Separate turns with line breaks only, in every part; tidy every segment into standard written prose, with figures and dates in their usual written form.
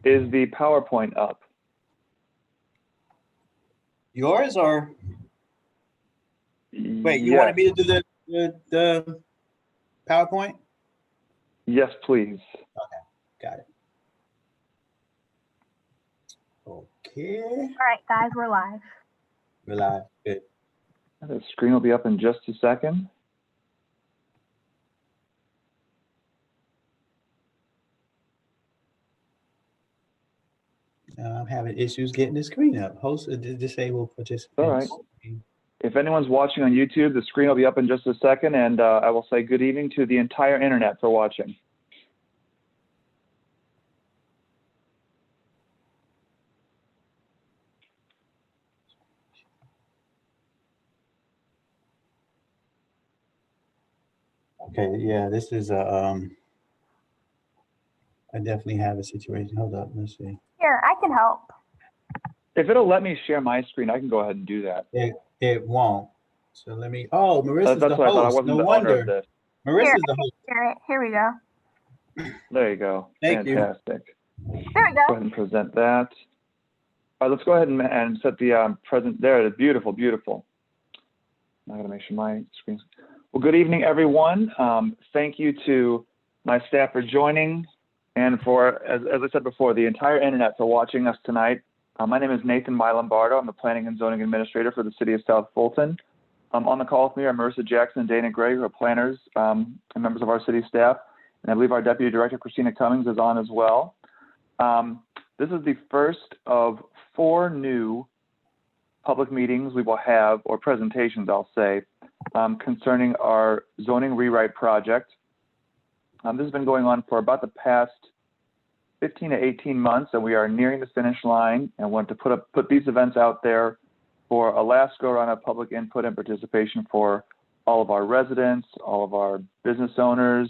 Is the PowerPoint up?
Yours or? Wait, you
Yes.
wanted me to do the PowerPoint?
Yes, please.
Okay, got it. Okay.
All right, guys, we're live.
We're live. Good.
The screen will be up in just a second.
I'm having issues getting the screen up. Host disabled participants.
All right. If anyone's watching on YouTube, the screen will be up in just a second, and I will say good evening to the entire internet for watching.
Okay, yeah, this is I definitely have a situation. Hold up, let's see.
Here, I can help.
If it'll let me share my screen, I can go ahead and do that.
It won't. So let me. Oh, Marissa's
That's
the
what I thought. I
host.
wasn't
No
the owner of
wonder.
this.
Marissa's the host.
Here we go.
There you go.
Thank you.
Fantastic.
There we
Go
go.
ahead and present that. All right, let's go ahead and set the present. There it is. Beautiful, beautiful. I gotta make sure my screen's. Well, good evening, everyone. Thank you to my staff for joining, and for, as I said before, the entire internet for watching us tonight. My name is Nathan Lombardo. I'm the Planning and Zoning Administrator for the City of South Fulton. On the call with me are Marissa Jackson and Dana Gray, who are planners and members of our city staff. And I believe our Deputy Director, Christina Cummings, is on as well. This is the first of 4 new public meetings we will have, or presentations, I'll say, concerning our zoning rewrite project. This has been going on for about the past 15 to 18 months, and we are nearing the finish line and want to put these events out there for a last go around of public input and participation for all of our residents, all of our business owners,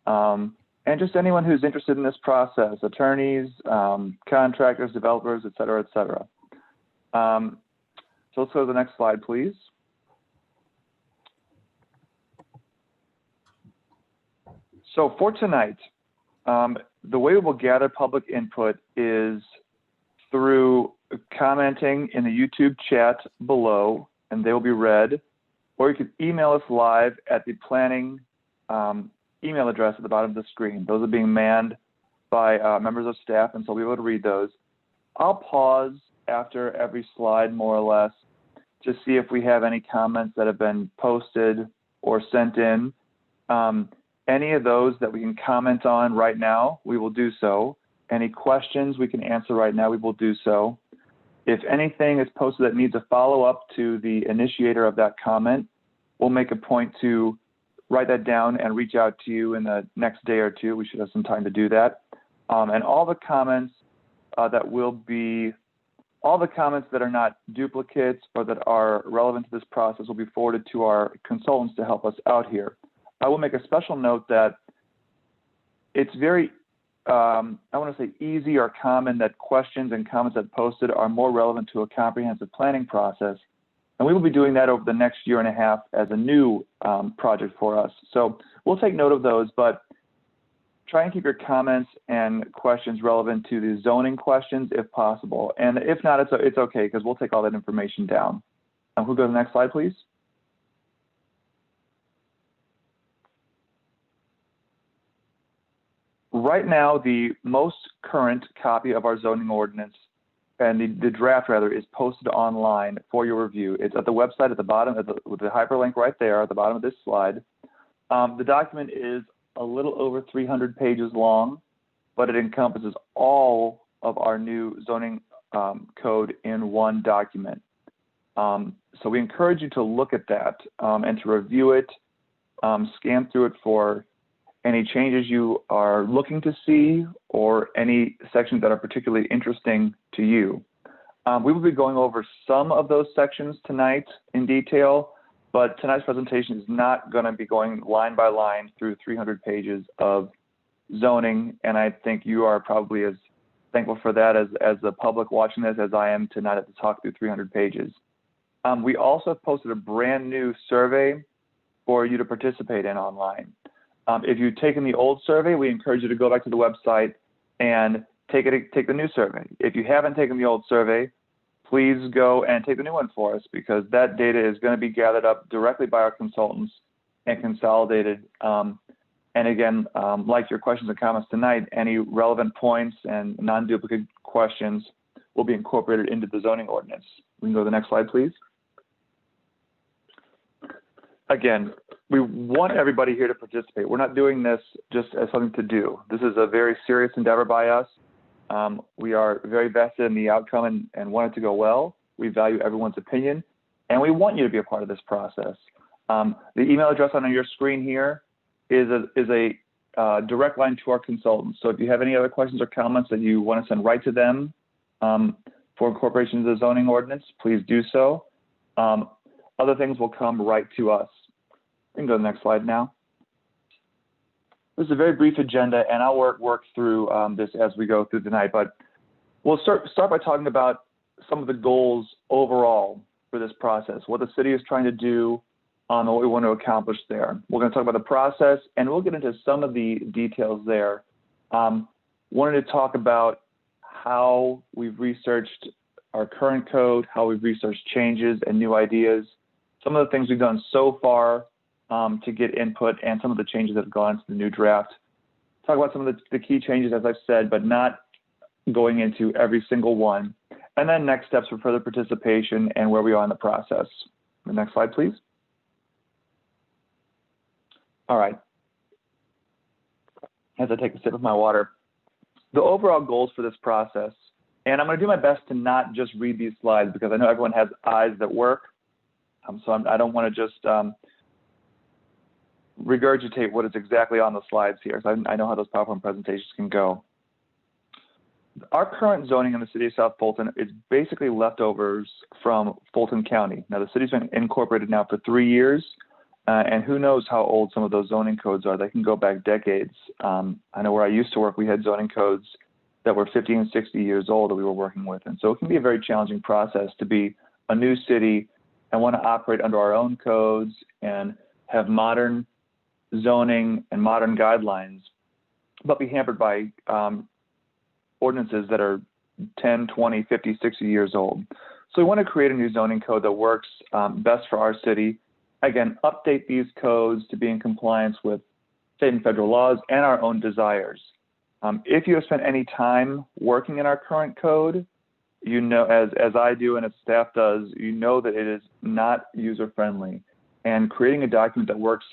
and just anyone who's interested in this process, attorneys, contractors, developers, et cetera, et cetera. So let's go to the next slide, please. So for tonight, the way we will gather public input is through commenting in the YouTube chat below, and they will be read, or you can email us live at the planning email address at the bottom of the screen. Those are being manned by members of staff, and so we'll be able to read those. I'll pause after every slide, more or less, to see if we have any comments that have been posted or sent in. Any of those that we can comment on right now, we will do so. Any questions we can answer right now, we will do so. If anything is posted that needs a follow-up to the initiator of that comment, we'll make a point to write that down and reach out to you in the next day or two. We should have some time to do that. And all the comments all the comments that are not duplicates or that are relevant to this process will be forwarded to our consultants to help us out here. I will make a special note that it's very, I want to say easy or common that questions and comments that posted are more relevant to a comprehensive planning process. And we will be doing that over the next year and a half as a new project for us. So we'll take note of those, but try and keep your comments and questions relevant to the zoning questions if possible. And if not, it's okay, because we'll take all that information down. We'll go to the next slide, please. Right now, the most current copy of our zoning ordinance, and the draft rather, is posted online for your review. It's at the website at the bottom, with the hyperlink right there at the bottom of this slide. The document is a little over 300 pages long, but it encompasses all of our new zoning code in one document. So we encourage you to look at that and to review it, scan through it for any changes you are looking to see or any sections that are particularly interesting to you. We will be going over some of those sections tonight in detail, but tonight's presentation is not going to be going line by line through 300 pages of zoning, and I think you are probably as thankful for that as the public watching this as I am to not have to talk through 300 pages. We also posted a brand new survey for you to participate in online. If you've taken the old survey, we encourage you to go back to the website and take the new survey. If you haven't taken the old survey, please go and take the new one for us, because that data is going to be gathered up directly by our consultants and consolidated. And again, like your questions and comments tonight, any relevant points and non-duplicate questions will be incorporated into the zoning ordinance. We can go to the next slide, please. Again, we want everybody here to participate. We're not doing this just as something to do. This is a very serious endeavor by us. We are very vested in the outcome and want it to go well. We value everyone's opinion, and we want you to be a part of this process. The email address on your screen here is a direct line to our consultants. So if you have any other questions or comments that you want to send right to them for incorporation into the zoning ordinance, please do so. Other things will come right to us. We can go to the next slide now. This is a very brief agenda, and I'll work through this as we go through tonight. But we'll start by talking about some of the goals overall for this process, what the city is trying to do, what we want to accomplish there. We're going to talk about the process, and we'll get into some of the details there. Wanted to talk about how we've researched our current code, how we've researched changes and new ideas, some of the things we've done so far to get input, and some of the changes that have gone into the new draft. Talk about some of the key changes, as I've said, but not going into every single one. And then next steps for further participation and where we are in the process. The next slide, please. All right. As I take a sip of my water, the overall goals for this process, and I'm going to do my best to not just read these slides, because I know everyone has eyes that work. So I don't want to just regurgitate what is exactly on the slides here. So I know how those PowerPoint presentations can go. Our current zoning in the city of South Fulton is basically leftovers from Fulton County. Now, the city's been incorporated now for 3 years, and who knows how old some of those zoning codes are. They can go back decades. I know where I used to work, we had zoning codes that were 50 and 60 years old that we were working with. And so it can be a very challenging process to be a new city and want to operate under our own codes and have modern zoning and modern guidelines, but be hampered by ordinances that are 10, 20, 50, 60 years old. So we want to create a new zoning code that works best for our city. Again, update these codes to be in compliance with state and federal laws and our own desires. If you have spent any time working in our current code, you know, as I do and as staff does, you know that it is not user-friendly. And creating a document that works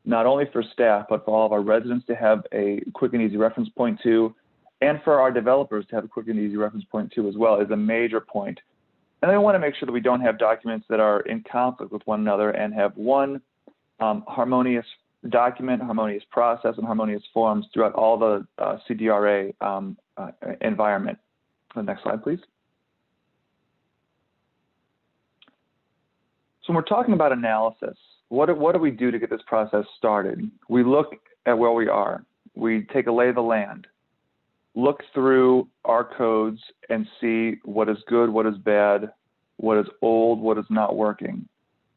not only for staff, but for all of our residents to have a quick and easy reference point to, and for our developers to have a quick and easy reference point to as well, is a major point. And then we want to make sure that we don't have documents that are in conflict with one another and have one harmonious document, harmonious process, and harmonious forms throughout all the CDRA environment. The next slide, please. So when we're talking about analysis, what do we do to get this process started? We look at where we are. We take a lay of the land, look through our codes and see what is good, what is bad, what is old, what is not working.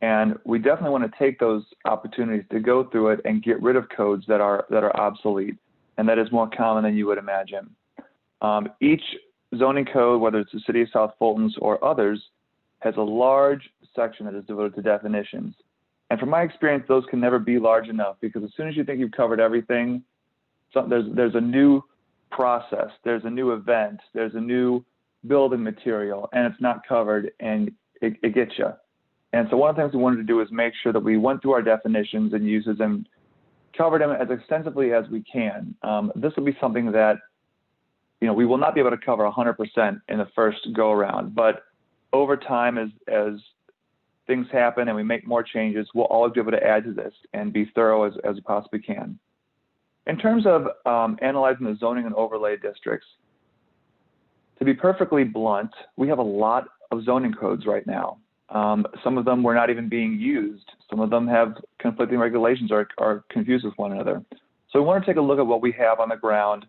And we definitely want to take those opportunities to go through it and get rid of codes that are obsolete, and that is more common than you would imagine. Each zoning code, whether it's the City of South Fulton's or others, has a large section that is devoted to definitions. And from my experience, those can never be large enough, because as soon as you think you've covered everything, there's a new process, there's a new event, there's a new building material, and it's not covered, and it gets you. And so one of the things we wanted to do is make sure that we went through our definitions and uses and covered them as extensively as we can. This will be something that, you know, we will not be able to cover 100% in the first go around, but over time, as things happen and we make more changes, we'll always be able to add to this and be thorough as we possibly can. In terms of analyzing the zoning and overlay districts, to be perfectly blunt, we have a lot of zoning codes right now. Some of them were not even being used. Some of them have conflicting regulations or are confused with one another. So we want to take a look at what we have on the ground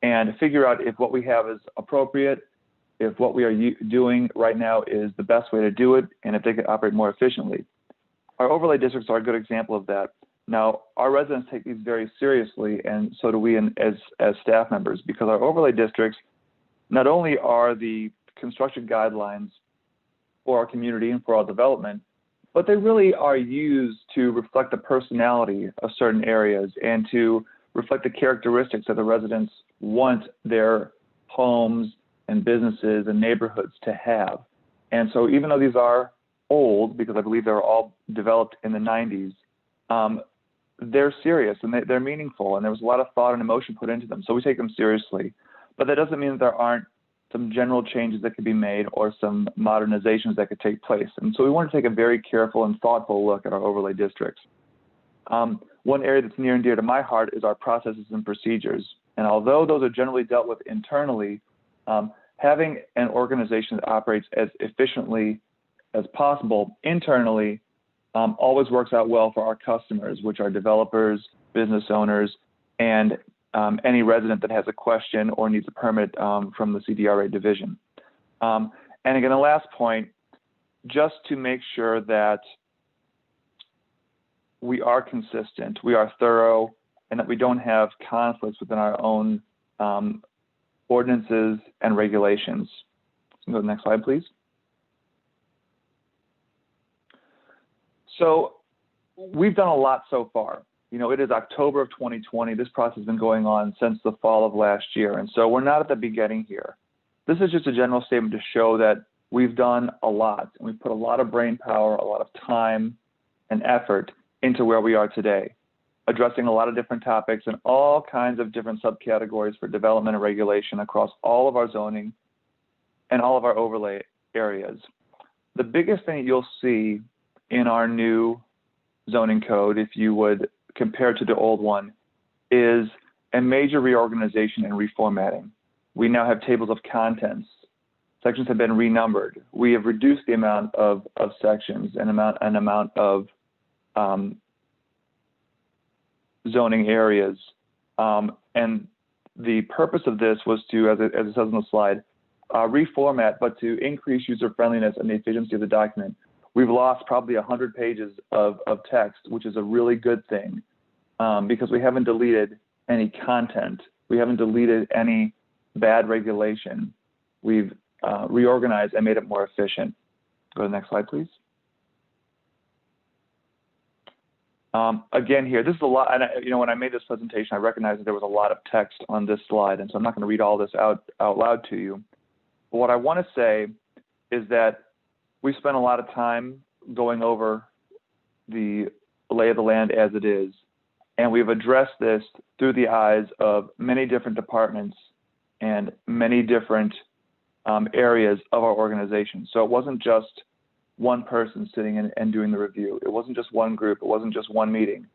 and figure out if what we have is appropriate, if what we are doing right now is the best way to do it, and if they could operate more efficiently. Our overlay districts are a good example of that. Now, our residents take these very seriously, and so do we as staff members, because our overlay districts not only are the construction guidelines for our community and for our development, but they really are used to reflect the personality of certain areas and to reflect the characteristics that the residents want their homes and businesses and neighborhoods to have. And so even though these are old, because I believe they were all developed in the 90s, they're serious and they're meaningful, and there was a lot of thought and emotion put into them. So we take them seriously. But that doesn't mean that there aren't some general changes that could be made or some modernizations that could take place. And so we want to take a very careful and thoughtful look at our overlay districts. One area that's near and dear to my heart is our processes and procedures. And although those are generally dealt with internally, having an organization that operates as efficiently as possible internally always works out well for our customers, which are developers, business owners, and any resident that has a question or needs a permit from the CDRA division. And again, the last point, just to make sure that we are consistent, we are thorough, and that we don't have conflicts within our own ordinances and regulations. Go to the next slide, please. So we've done a lot so far. You know, it is October of 2020. This process has been going on since the fall of last year. And so we're not at the beginning here. This is just a general statement to show that we've done a lot, and we've put a lot of brain power, a lot of time and effort into where we are today, addressing a lot of different topics and all kinds of different subcategories for development and regulation across all of our zoning and all of our overlay areas. The biggest thing you'll see in our new zoning code, if you would compare to the old one, is a major reorganization and reformatting. We now have tables of contents. Sections have been renumbered. We have reduced the amount of sections and amount of zoning areas. And the purpose of this was to, as it says on the slide, reformat, but to increase user friendliness and the efficiency of the document. We've lost probably 100 pages of text, which is a really good thing, because we haven't deleted any content. We haven't deleted any bad regulation. We've reorganized and made it more efficient. Go to the next slide, please. Again, here, this is a lot, and you know, when I made this presentation, I recognized that there was a lot of text on this slide, and so I'm not going to read all this out loud to you. But what I want to say is that we spent a lot of time going over the lay of the land as it is, and we've addressed this through the eyes of many different departments and many different areas of our organization. So it wasn't just one person sitting and doing the review. It wasn't just one group. It wasn't just one meeting.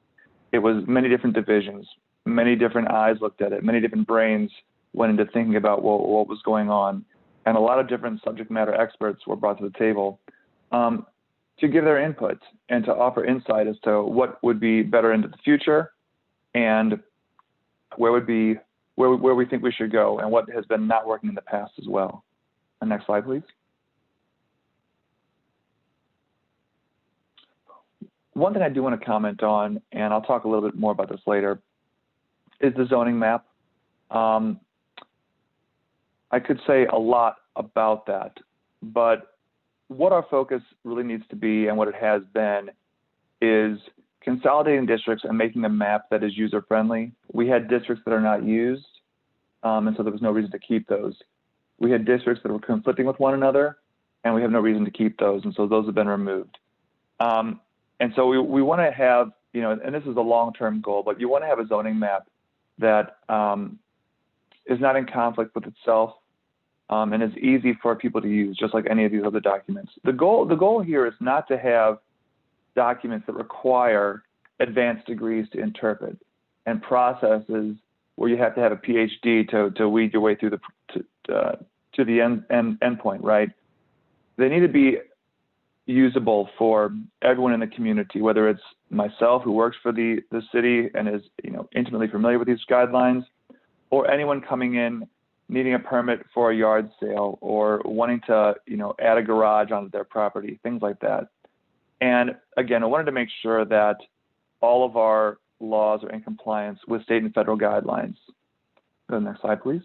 It was many different divisions, many different eyes looked at it, many different brains went into thinking about what was going on. And a lot of different subject matter experts were brought to the table to give their input and to offer insight as to what would be better into the future and where we think we should go and what has been not working in the past as well. And next slide, please. One thing I do want to comment on, and I'll talk a little bit more about this later, is the zoning map. I could say a lot about that, but what our focus really needs to be and what it has been is consolidating districts and making a map that is user-friendly. We had districts that are not used, and so there was no reason to keep those. We had districts that were conflicting with one another, and we have no reason to keep those, and so those have been removed. And so we want to have, you know, and this is a long-term goal, but you want to have a zoning map that is not in conflict with itself and is easy for people to use, just like any of these other documents. The goal here is not to have documents that require advanced degrees to interpret and processes where you have to have a PhD to weed your way through to the end point, right? They need to be usable for everyone in the community, whether it's myself who works for the city and is, you know, intimately familiar with these guidelines, or anyone coming in needing a permit for a yard sale or wanting to, you know, add a garage onto their property, things like that. And again, I wanted to make sure that all of our laws are in compliance with state and federal guidelines. Go to the next slide, please.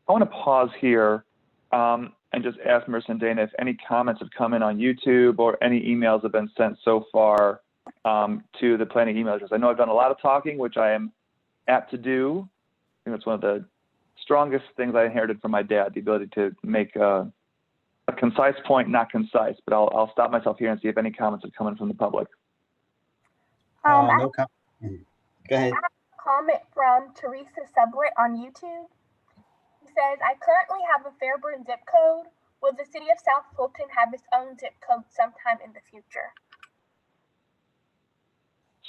I want to pause here and just ask Marissa and Dana if any comments have come in on YouTube or any emails have been sent so far to the planning email address. I know I've done a lot of talking, which I am apt to do. I think that's one of the strongest things I inherited from my dad, the ability to make a concise point, not concise, but I'll stop myself here and see if any comments have come in from the public.
No comment. Go ahead.
I have a comment from Teresa Subwit on YouTube. He says, I currently have a Fairburn zip code. Will the city of South Fulton have its own zip code sometime in the future?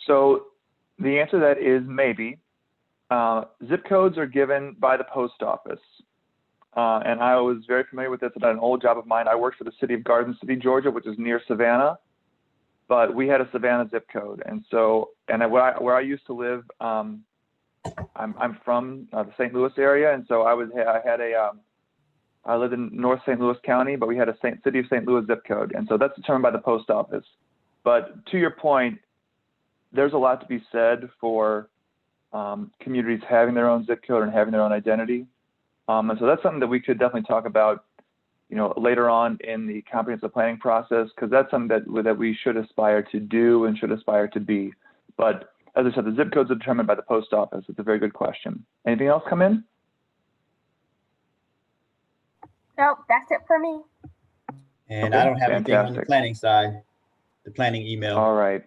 So the answer to that is maybe. Zip codes are given by the post office. And I was very familiar with this at an old job of mine. I worked for the city of Garden City, Georgia, which is near Savannah, but we had a Savannah zip code. And so, where I used to live, I'm from the St. Louis area. And so I lived in North St. Louis County, but we had a city of St. Louis zip code. And so that's determined by the post office. But to your point, there's a lot to be said for communities having their own zip code and having their own identity. And so that's something that we could definitely talk about, later on in the comprehensive planning process, because that's something that we should aspire to do and should aspire to be. But as I said, the zip codes are determined by the post office. It's a very good question. Anything else come in?
Nope, that's it for me.
And
Okay,
I don't have anything on the
fantastic.
planning side, the planning email.
All right.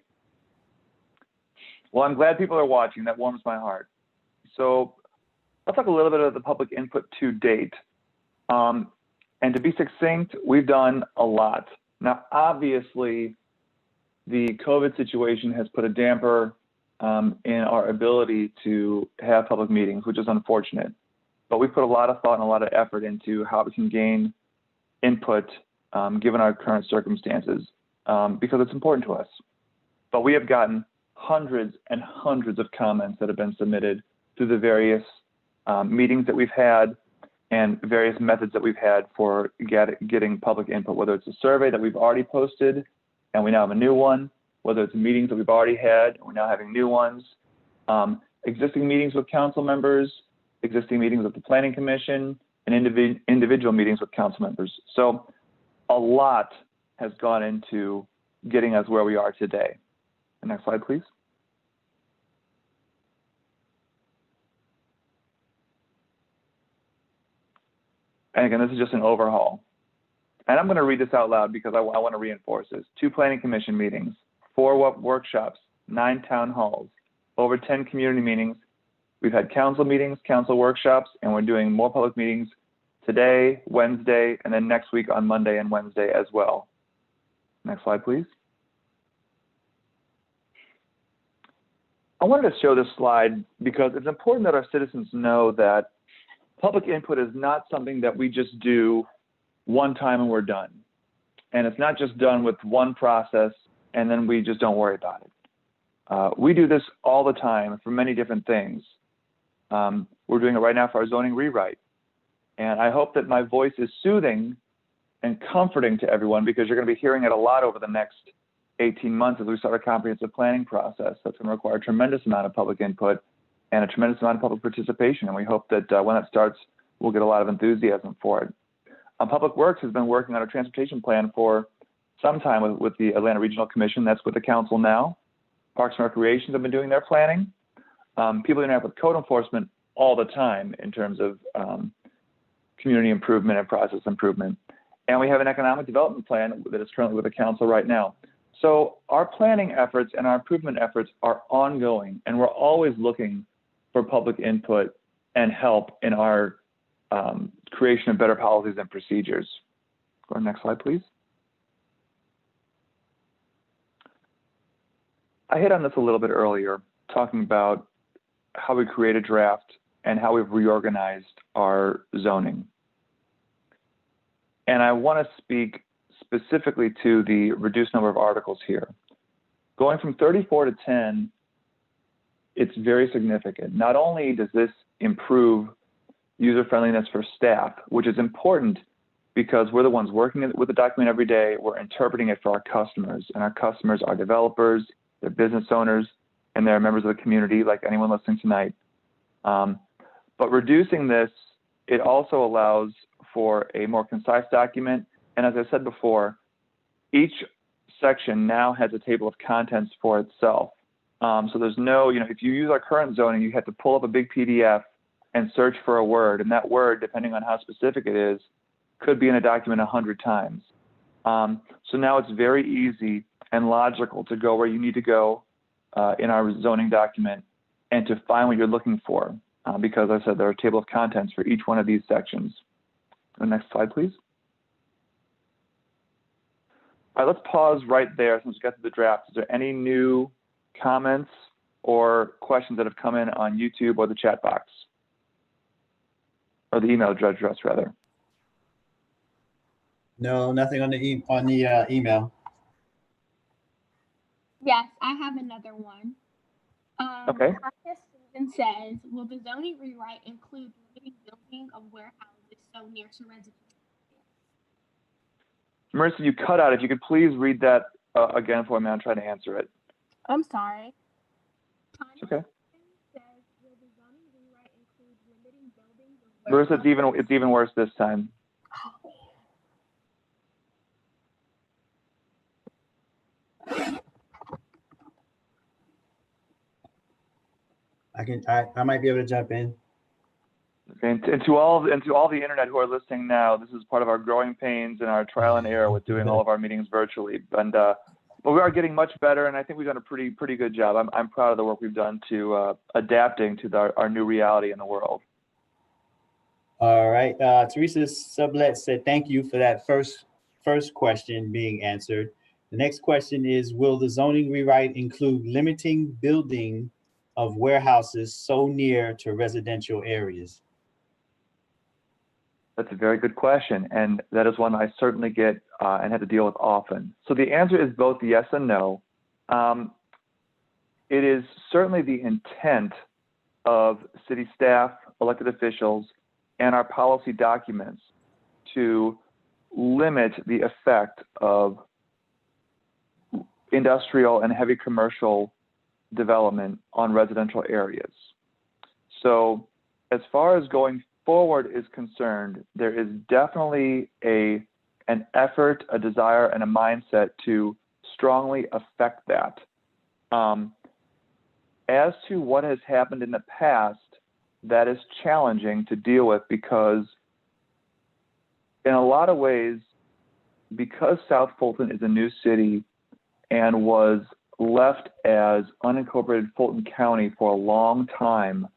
Well, I'm glad people are watching. That warms my heart. So I'll talk a little bit about the public input to date. And to be succinct, we've done a lot. Now, obviously, the COVID situation has put a damper in our ability to have public meetings, which is unfortunate. But we put a lot of thought and a lot of effort into how we can gain input given our current circumstances, because it's important to us. But we have gotten hundreds and hundreds of comments that have been submitted through the various meetings that we've had and various methods that we've had for getting public input, whether it's a survey that we've already posted and we now have a new one, whether it's meetings that we've already had and we're now having new ones, existing meetings with council members, existing meetings with the Planning Commission, and individual meetings with council members. So a lot has gone into getting us where we are today. The next slide, please. And again, this is just an overhaul. And I'm going to read this out loud because I want to reinforce this. 2 Planning Commission meetings, 4 workshops, 9 town halls, over 10 community meetings. We've had council meetings, council workshops, and we're doing more public meetings today, Wednesday, and then next week on Monday and Wednesday as well. Next slide, please. I wanted to show this slide because it's important that our citizens know that public input is not something that we just do one time and we're done. And it's not just done with one process and then we just don't worry about it. We do this all the time for many different things. We're doing it right now for our zoning rewrite. And I hope that my voice is soothing and comforting to everyone, because you're going to be hearing it a lot over the next 18 months as we start a comprehensive planning process. That's going to require a tremendous amount of public input and a tremendous amount of public participation. And we hope that when that starts, we'll get a lot of enthusiasm for it. Public Works has been working on a transportation plan for some time with the Atlanta Regional Commission. That's with the council now. Parks and Recreation have been doing their planning. People interact with code enforcement all the time in terms of community improvement and process improvement. And we have an economic development plan that is currently with the council right now. So our planning efforts and our improvement efforts are ongoing, and we're always looking for public input and help in our creation of better policies and procedures. Go to the next slide, please. I hit on this a little bit earlier, talking about how we create a draft and how we've reorganized our zoning. And I want to speak specifically to the reduced number of articles here. Going from 34 to 10, it's very significant. Not only does this improve user friendliness for staff, which is important because we're the ones working with the document every day. We're interpreting it for our customers, and our customers are developers, they're business owners, and they're members of the community like anyone listening tonight. But reducing this, it also allows for a more concise document. And as I said before, each section now has a table of contents for itself. So there's no, if you use our current zoning, you have to pull up a big PDF and search for a word. And that word, depending on how specific it is, could be in a document 100 times. So now it's very easy and logical to go where you need to go in our zoning document and to find what you're looking for. Because I said there are a table of contents for each one of these sections. The next slide, please. All right, let's pause right there since we got to the draft. Is there any new comments or questions that have come in on YouTube or the chat box? Or the email address, rather.
No, nothing on the email.
Yes, I have another one.
Okay.
Susan says, will the zoning rewrite include limiting building of warehouses so near to residential?
Marissa, you cut out. If you could please read that again for me, I'll try to answer it.
I'm sorry.
It's okay.
Says, will the zoning rewrite include limiting buildings of warehouses?
Marissa, it's even worse this time.
I might be able to jump in.
Okay, and to all the internet who are listening now, this is part of our growing pains and our trial and error with doing all of our meetings virtually. And but we are getting much better, and I think we've done a pretty good job. I'm proud of the work we've done to adapting to our new reality in the world.
All right, Teresa Sublet said thank you for that first question being answered. The next question is, will the zoning rewrite include limiting building of warehouses so near to residential areas?
That's a very good question, and that is one I certainly get and have to deal with often. So the answer is both yes and no. It is certainly the intent of city staff, elected officials, and our policy documents to limit the effect of industrial and heavy commercial development on residential areas. So as far as going forward is concerned, there is definitely an effort, a desire, and a mindset to strongly affect that. As to what has happened in the past, that is challenging to deal with because in a lot of ways, because South Fulton is a new city and was left as unincorporated Fulton County for a long time,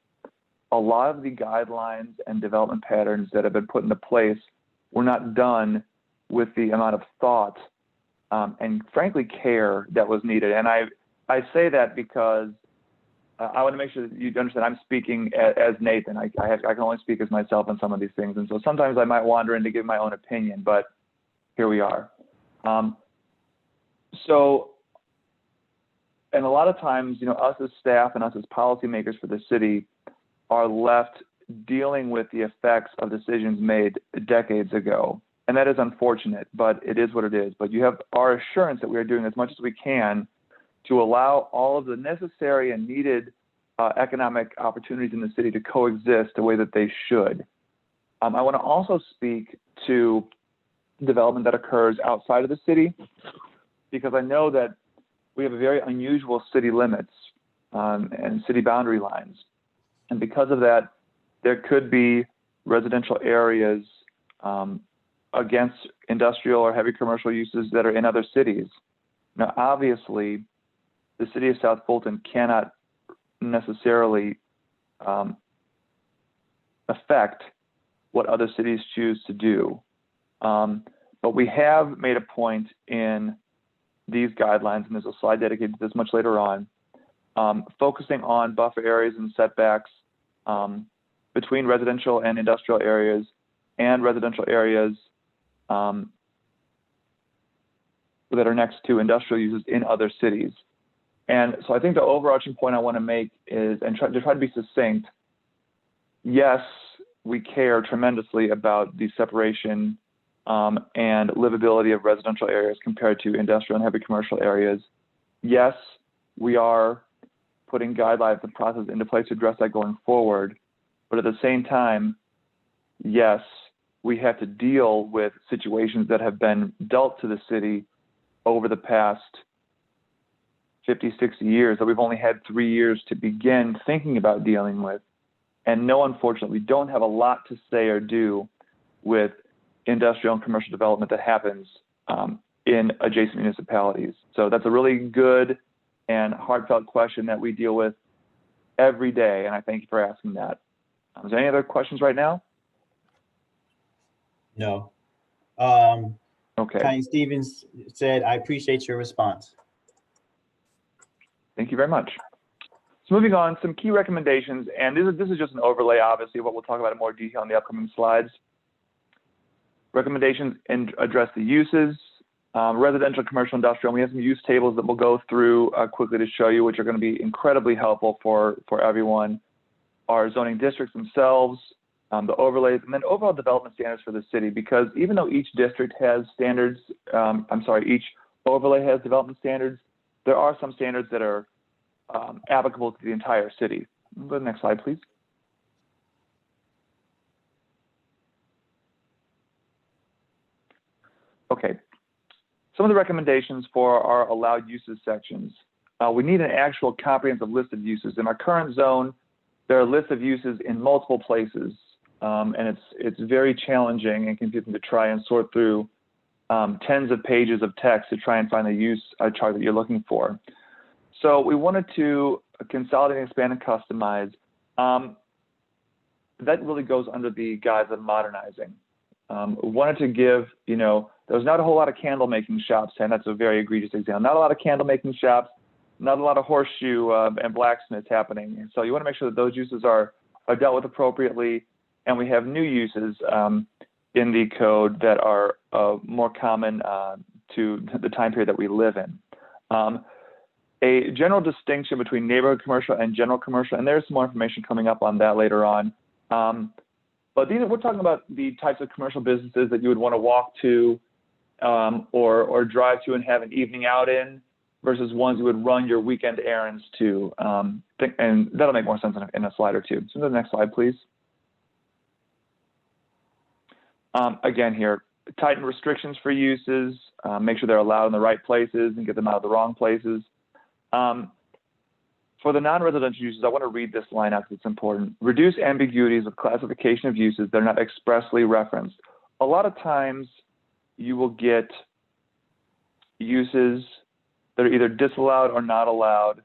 a lot of the guidelines and development patterns that have been put into place were not done with the amount of thought and frankly care that was needed. And I say that because I want to make sure that you understand I'm speaking as Nathan. I can only speak as myself on some of these things. And so sometimes I might wander in to give my own opinion, but here we are. And a lot of times, us as staff and us as policymakers for the city are left dealing with the effects of decisions made decades ago. And that is unfortunate, but it is what it is. But you have our assurance that we are doing as much as we can to allow all of the necessary and needed economic opportunities in the city to coexist the way that they should. I want to also speak to development that occurs outside of the city, because I know that we have a very unusual city limits and city boundary lines. And because of that, there could be residential areas against industrial or heavy commercial uses that are in other cities. Now, obviously, the city of South Fulton cannot necessarily affect what other cities choose to do. But we have made a point in these guidelines, and there's a slide dedicated to this much later on, focusing on buffer areas and setbacks between residential and industrial areas and residential areas that are next to industrial uses in other cities. And so I think the overarching point I want to make is, and try to be succinct, yes, we care tremendously about the separation and livability of residential areas compared to industrial and heavy commercial areas. Yes, we are putting guidelines and processes into place to address that going forward. But at the same time, yes, we have to deal with situations that have been dealt to the city over the past 50, 60 years that we've only had 3 years to begin thinking about dealing with. And no, unfortunately, we don't have a lot to say or do with industrial and commercial development that happens in adjacent municipalities. So that's a really good and heartfelt question that we deal with every day, and I thank you for asking that. Is there any other questions right now?
No.
Okay.
Connie Stevens said, I appreciate your response.
Thank you very much. So moving on, some key recommendations, and this is just an overlay, obviously, what we'll talk about in more detail in the upcoming slides. Recommendations address the uses, residential, commercial, industrial. And we have some use tables that we'll go through quickly to show you, which are going to be incredibly helpful for everyone. Our zoning districts themselves, the overlays, and then overall development standards for the city, because even though each district has standards, each overlay has development standards, there are some standards that are applicable to the entire city. Go to the next slide, please. Okay, some of the recommendations for our allowed uses sections. We need an actual comprehensive list of uses. In our current zone, there are lists of uses in multiple places, and it's very challenging and confusing to try and sort through tens of pages of text to try and find the use chart that you're looking for. So we wanted to consolidate, expand, and customize. That really goes under the guise of modernizing. We wanted to give, there's not a whole lot of candle making shops, and that's a very egregious example. Not a lot of candle making shops, not a lot of horseshoe and blacksmiths happening. And so you want to make sure that those uses are dealt with appropriately, and we have new uses in the code that are more common to the time period that we live in. A general distinction between neighborhood commercial and general commercial, and there's some more information coming up on that later on. But we're talking about the types of commercial businesses that you would want to walk to or drive to and have an evening out in versus ones you would run your weekend errands to. And that'll make more sense in a slide or two. So the next slide, please. Again here, tighten restrictions for uses, make sure they're allowed in the right places and get them out of the wrong places. For the non-residential uses, I want to read this line out because it's important. Reduce ambiguities of classification of uses that are not expressly referenced. A lot of times you will get uses that are either disallowed or not allowed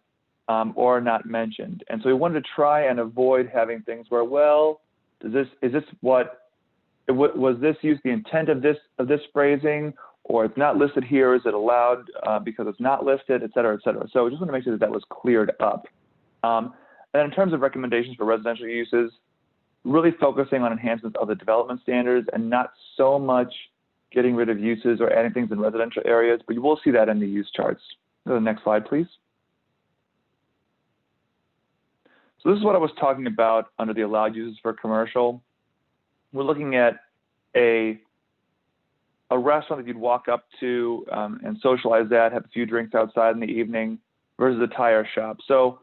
or not mentioned. And so we wanted to try and avoid having things where, well, was this use the intent of this phrasing, or it's not listed here, is it allowed because it's not listed, et cetera, et cetera. So we just want to make sure that was cleared up. And in terms of recommendations for residential uses, really focusing on enhancements of the development standards and not so much getting rid of uses or adding things in residential areas, but you will see that in the use charts. Go to the next slide, please. So this is what I was talking about under the allowed uses for commercial. We're looking at a restaurant that you'd walk up to and socialize at, have a few drinks outside in the evening versus a tire shop. So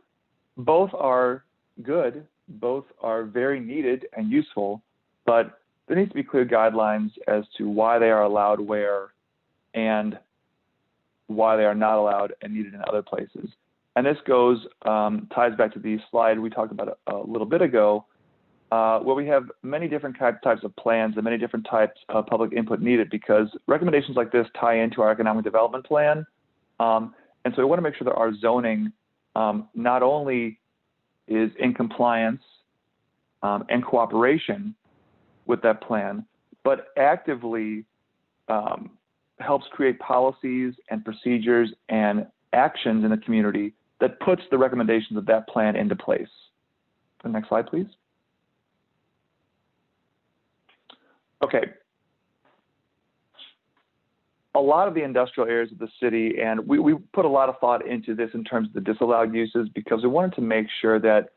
both are good, both are very needed and useful, but there needs to be clear guidelines as to why they are allowed where and why they are not allowed and needed in other places. And this ties back to the slide we talked about a little bit ago, where we have many different types of plans and many different types of public input needed, because recommendations like this tie into our economic development plan. And so we want to make sure that our zoning not only is in compliance and cooperation with that plan, but actively helps create policies and procedures and actions in the community that puts the recommendations of that plan into place. The next slide, please. Okay. A lot of the industrial areas of the city, and we put a lot of thought into this in terms of the disallowed uses, because we wanted to make sure that,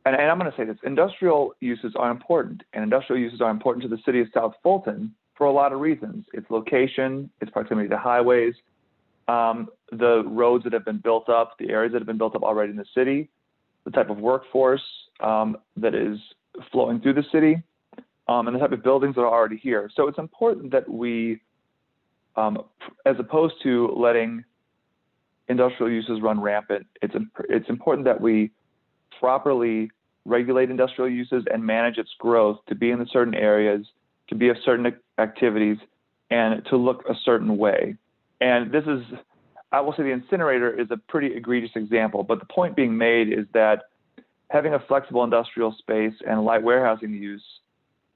and I'm going to say this, industrial uses are important, and industrial uses are important to the city of South Fulton, for a lot of reasons. Its location, its proximity to highways, the roads that have been built up, the areas that have been built up already in the city, the type of workforce that is flowing through the city, and the type of buildings that are already here. So it's important that we, as opposed to letting industrial uses run rampant, it's important that we properly regulate industrial uses and manage its growth to be in the certain areas, to be of certain activities, and to look a certain way. And this is, I will say the incinerator is a pretty egregious example, but the point being made is that having a flexible industrial space and light warehousing use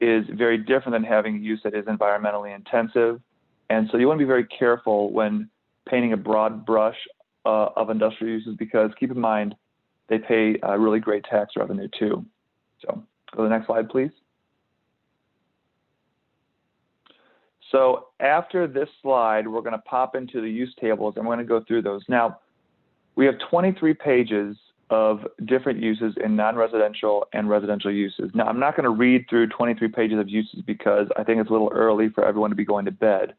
is very different than having use that is environmentally intensive. And so you want to be very careful when painting a broad brush of industrial uses, because keep in mind, they pay really great tax revenue too. So go to the next slide, please. So after this slide, we're going to pop into the use tables and we're going to go through those. Now, we have 23 pages of different uses in non-residential and residential uses. Now, I'm not going to read through 23 pages of uses because I think it's a little early for everyone to be going to bed.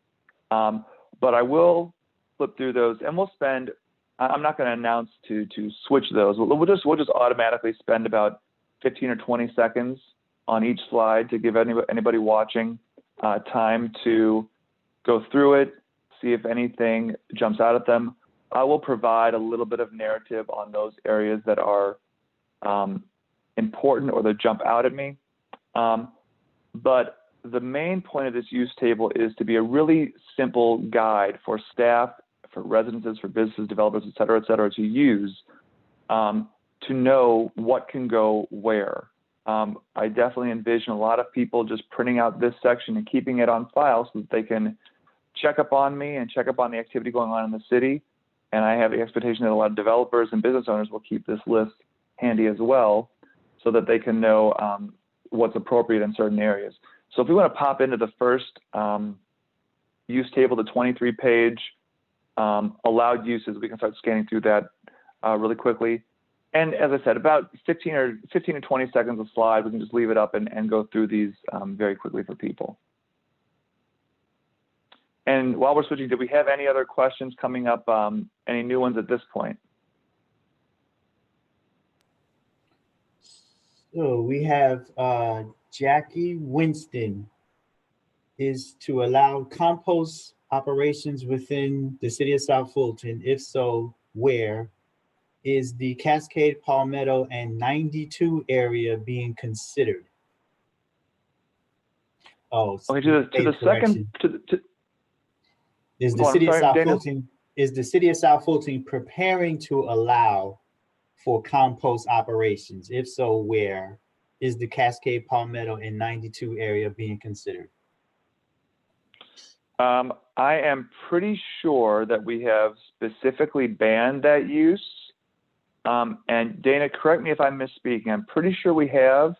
But I will flip through those, and we'll spend, I'm not going to announce to switch those. We'll just automatically spend about 15 or 20 seconds on each slide to give anybody watching time to go through it, see if anything jumps out at them. I will provide a little bit of narrative on those areas that are important or that jump out at me. But the main point of this use table is to be a really simple guide for staff, for residences, for businesses, developers, et cetera, to use to know what can go where. I definitely envision a lot of people just printing out this section and keeping it on file so that they can check up on me and check up on the activity going on in the city. And I have the expectation that a lot of developers and business owners will keep this list handy as well so that they can know what's appropriate in certain areas. So if we want to pop into the first use table, the 23-page allowed uses, we can start scanning through that really quickly. And as I said, about 15 or 20 seconds a slide. We can just leave it up and go through these very quickly for people. And while we're switching, did we have any other questions coming up, any new ones at this point?
So we have Jackie Winston is to allow compost operations within the city of South Fulton. If so, where? Is the Cascade, Palmetto, and 92 area being considered? Oh,
okay. To the second.
Is the city of South Fulton? Is the city of South Fulton preparing to allow for compost operations? If so, where? Is the Cascade, Palmetto, and 92 area being considered?
I am pretty sure that we have specifically banned that use. And Dana, correct me if I'm misspeaking. I'm pretty sure we have,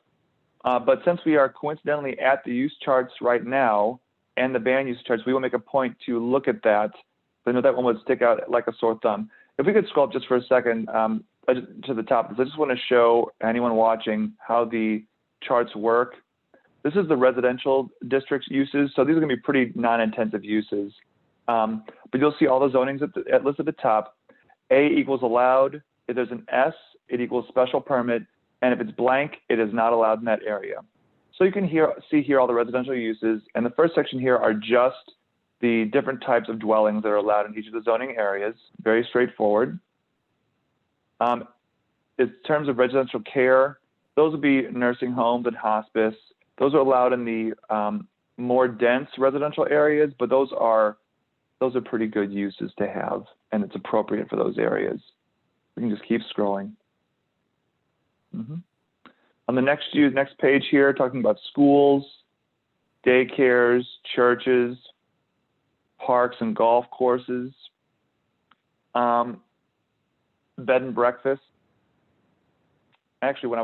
but since we are coincidentally at the use charts right now and the ban use charts, we will make a point to look at that. I know that one would stick out like a sore thumb. If we could scroll up just for a second to the top, I just want to show anyone watching how the charts work. This is the residential district uses, so these are going to be pretty non-intensive uses. But you'll see all the zonings at listed at the top. A equals allowed. If there's an S, it equals special permit, and if it's blank, it is not allowed in that area. So you can see here all the residential uses, and the first section here are just the different types of dwellings that are allowed in each of the zoning areas. Very straightforward. In terms of residential care, those would be nursing homes and hospice. Those are allowed in the more dense residential areas, but those are pretty good uses to have, and it's appropriate for those areas. We can just keep scrolling. On the next page here, talking about schools, daycares, churches, parks and golf courses, bed and breakfast. Actually, when I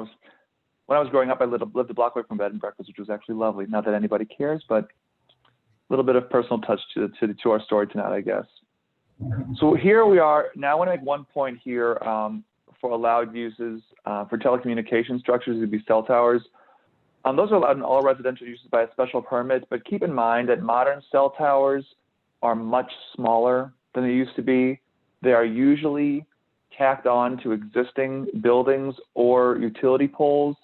was growing up, I lived a block away from bed and breakfast, which was actually lovely. Not that anybody cares, but a little bit of personal touch to our story tonight, I guess. So here we are. Now I want to make one point here for allowed uses for telecommunication structures, it'd be cell towers. Those are allowed in all residential uses by a special permit, but keep in mind that modern cell towers are much smaller than they used to be. They are usually tacked on to existing buildings or utility poles.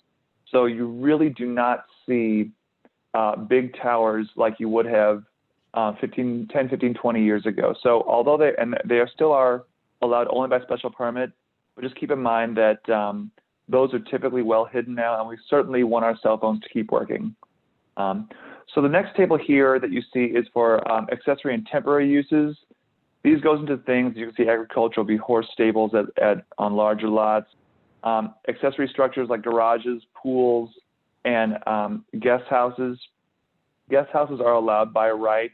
So you really do not see big towers like you would have 10, 15, 20 years ago. So although they still are allowed only by special permit, but just keep in mind that those are typically well hidden now, and we certainly want our cell phones to keep working. So the next table here that you see is for accessory and temporary uses. These goes into things, you can see agricultural, be horse stables on larger lots, accessory structures like garages, pools, and guest houses. Guest houses are allowed by right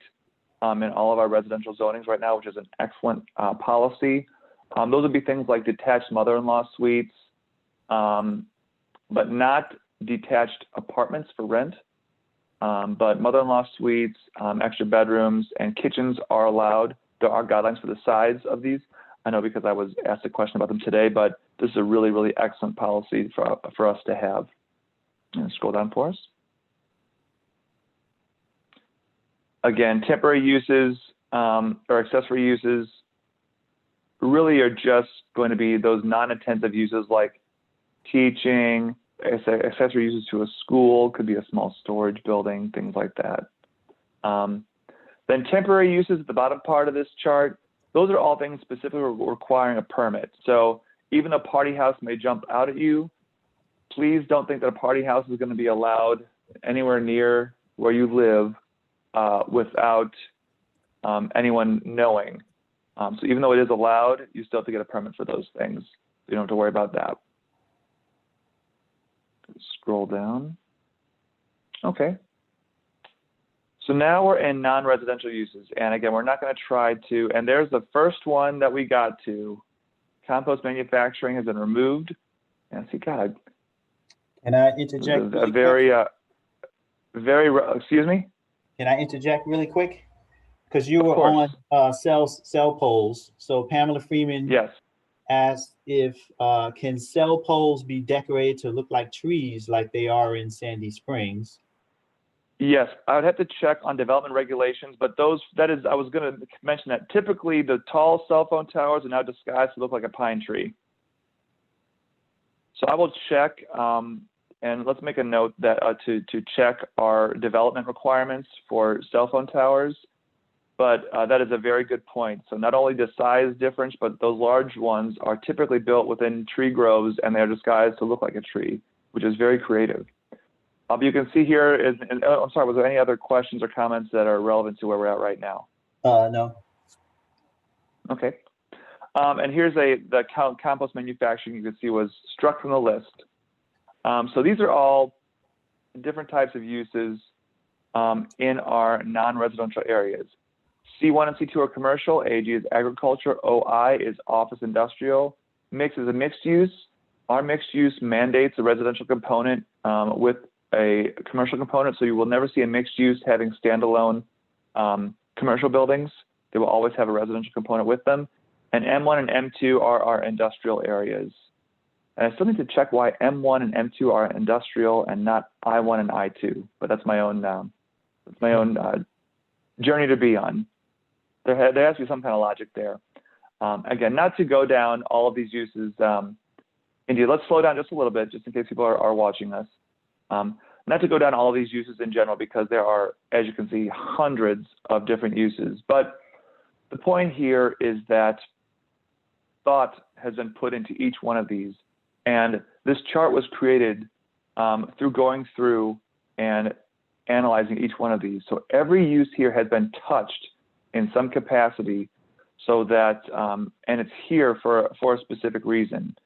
in all of our residential zonings right now, which is an excellent policy. Those would be things like detached mother-in-law suites, but not detached apartments for rent. But mother-in-law suites, extra bedrooms, and kitchens are allowed. There are guidelines for the size of these. I know because I was asked a question about them today, but this is a really, really excellent policy for us to have. And scroll down for us. Again, temporary uses or accessory uses really are just going to be those non-intensive uses like teaching, accessory uses to a school, could be a small storage building, things like that. Then temporary uses at the bottom part of this chart, those are all things specifically requiring a permit. So even a party house may jump out at you. Please don't think that a party house is going to be allowed anywhere near where you live without anyone knowing. So even though it is allowed, you still have to get a permit for those things. You don't have to worry about that. Scroll down. Okay. So now we're in non-residential uses. And again, we're not going to try to, and there's the first one that we got to. Compost manufacturing has been removed. And see, God.
Can I interject?
Excuse me?
Can I interject really quick? Because you were on cell poles. So Pamela Freeman asked if can cell poles be decorated to look like trees like they are in Sandy Springs?
Yes, I would have to check on development regulations, but I was going to mention that typically the tall cell phone towers are now disguised to look like a pine tree. So I will check, and let's make a note that to check our development requirements for cell phone towers. But that is a very good point. So not only the size difference, but those large ones are typically built within tree groves, and they're disguised to look like a tree, which is very creative. You can see here, I'm sorry, was there any other questions or comments that are relevant to where we're at right now?
No.
Okay. And here's the compost manufacturing you can see was struck from the list. So these are all different types of uses in our non-residential areas. C1 and C2 are commercial, AG is agriculture, OI is office industrial, mix is a mixed use. Our mixed use mandates a residential component with a commercial component, so you will never see a mixed use having standalone commercial buildings. They will always have a residential component with them. And M1 and M2 are our industrial areas. And I still need to check why M1 and M2 are industrial and not I1 and I2, but that's my own journey to be on. There has to be some kind of logic there. Again, not to go down all of these uses. India, let's slow down just a little bit, just in case people are watching us. Not to go down all of these uses in general, because there are, as you can see, hundreds of different uses. But the point here is that thought has been put into each one of these. And this chart was created through going through and analyzing each one of these. So every use here has been touched in some capacity, so that, and it's here for a specific reason.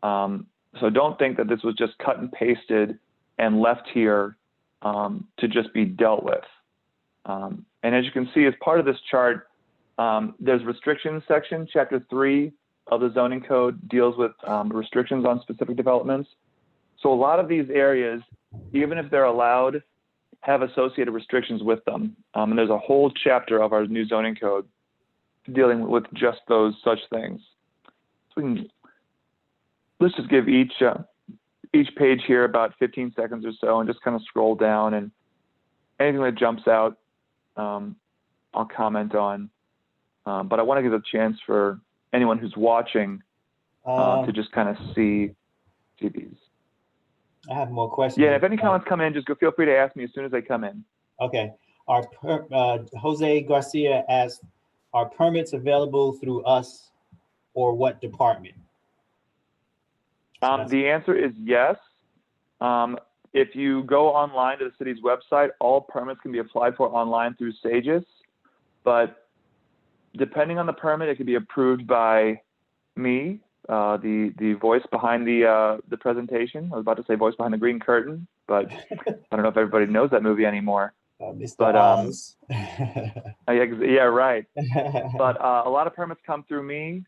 So don't think that this was just cut and pasted and left here to just be dealt with. And as you can see, as part of this chart, there's restrictions section. Chapter 3 of the zoning code deals with restrictions on specific developments. So a lot of these areas, even if they're allowed, have associated restrictions with them. And there's a whole chapter of our new zoning code dealing with just those such things. So let's just give each each page here about 15 seconds or so and just kind of scroll down, and anything that jumps out, I'll comment on. But I want to give a chance for anyone who's watching to just kind of see these.
I have more questions.
Yeah, if any comments come in, just feel free to ask me as soon as they come in.
Okay. Jose Garcia asked, are permits available through us or what department?
The answer is yes. If you go online to the city's website, all permits can be applied for online through Sagis, but depending on the permit, it can be approved by me, the voice behind the presentation. I was about to say voice behind the green curtain, but I don't know if everybody knows that movie anymore.
Mr. Oz.
Yeah, right. But a lot of permits come through me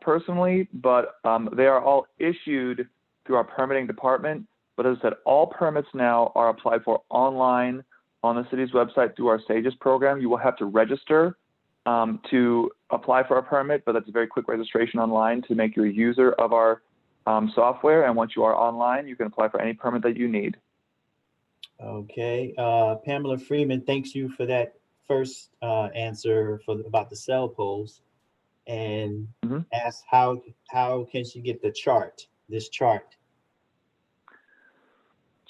personally, but they are all issued through our permitting department. But as I said, all permits now are applied for online on the city's website through our Sagis program. You will have to register to apply for a permit, but that's a very quick registration online to make you a user of our software. And once you are online, you can apply for any permit that you need.
Okay. Pamela Freeman, thanks you for that first answer about the cell polls, and asks how can she get this chart?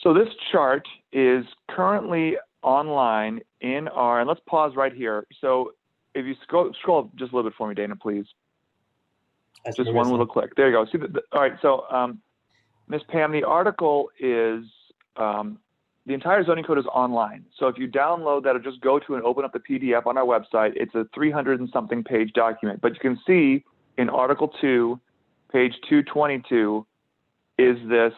So
this chart is currently online in our, and let's pause right here. So if you scroll up just a little bit for me, Dana, please.
That's
just
Marissa.
One little click. There you go. See, all right. So Ms. Pam, the article is, the entire zoning code is online. So if you download that or just go to and open up the PDF on our website, it's a 300 and something page document. But you can see in Article 2, page 222, is this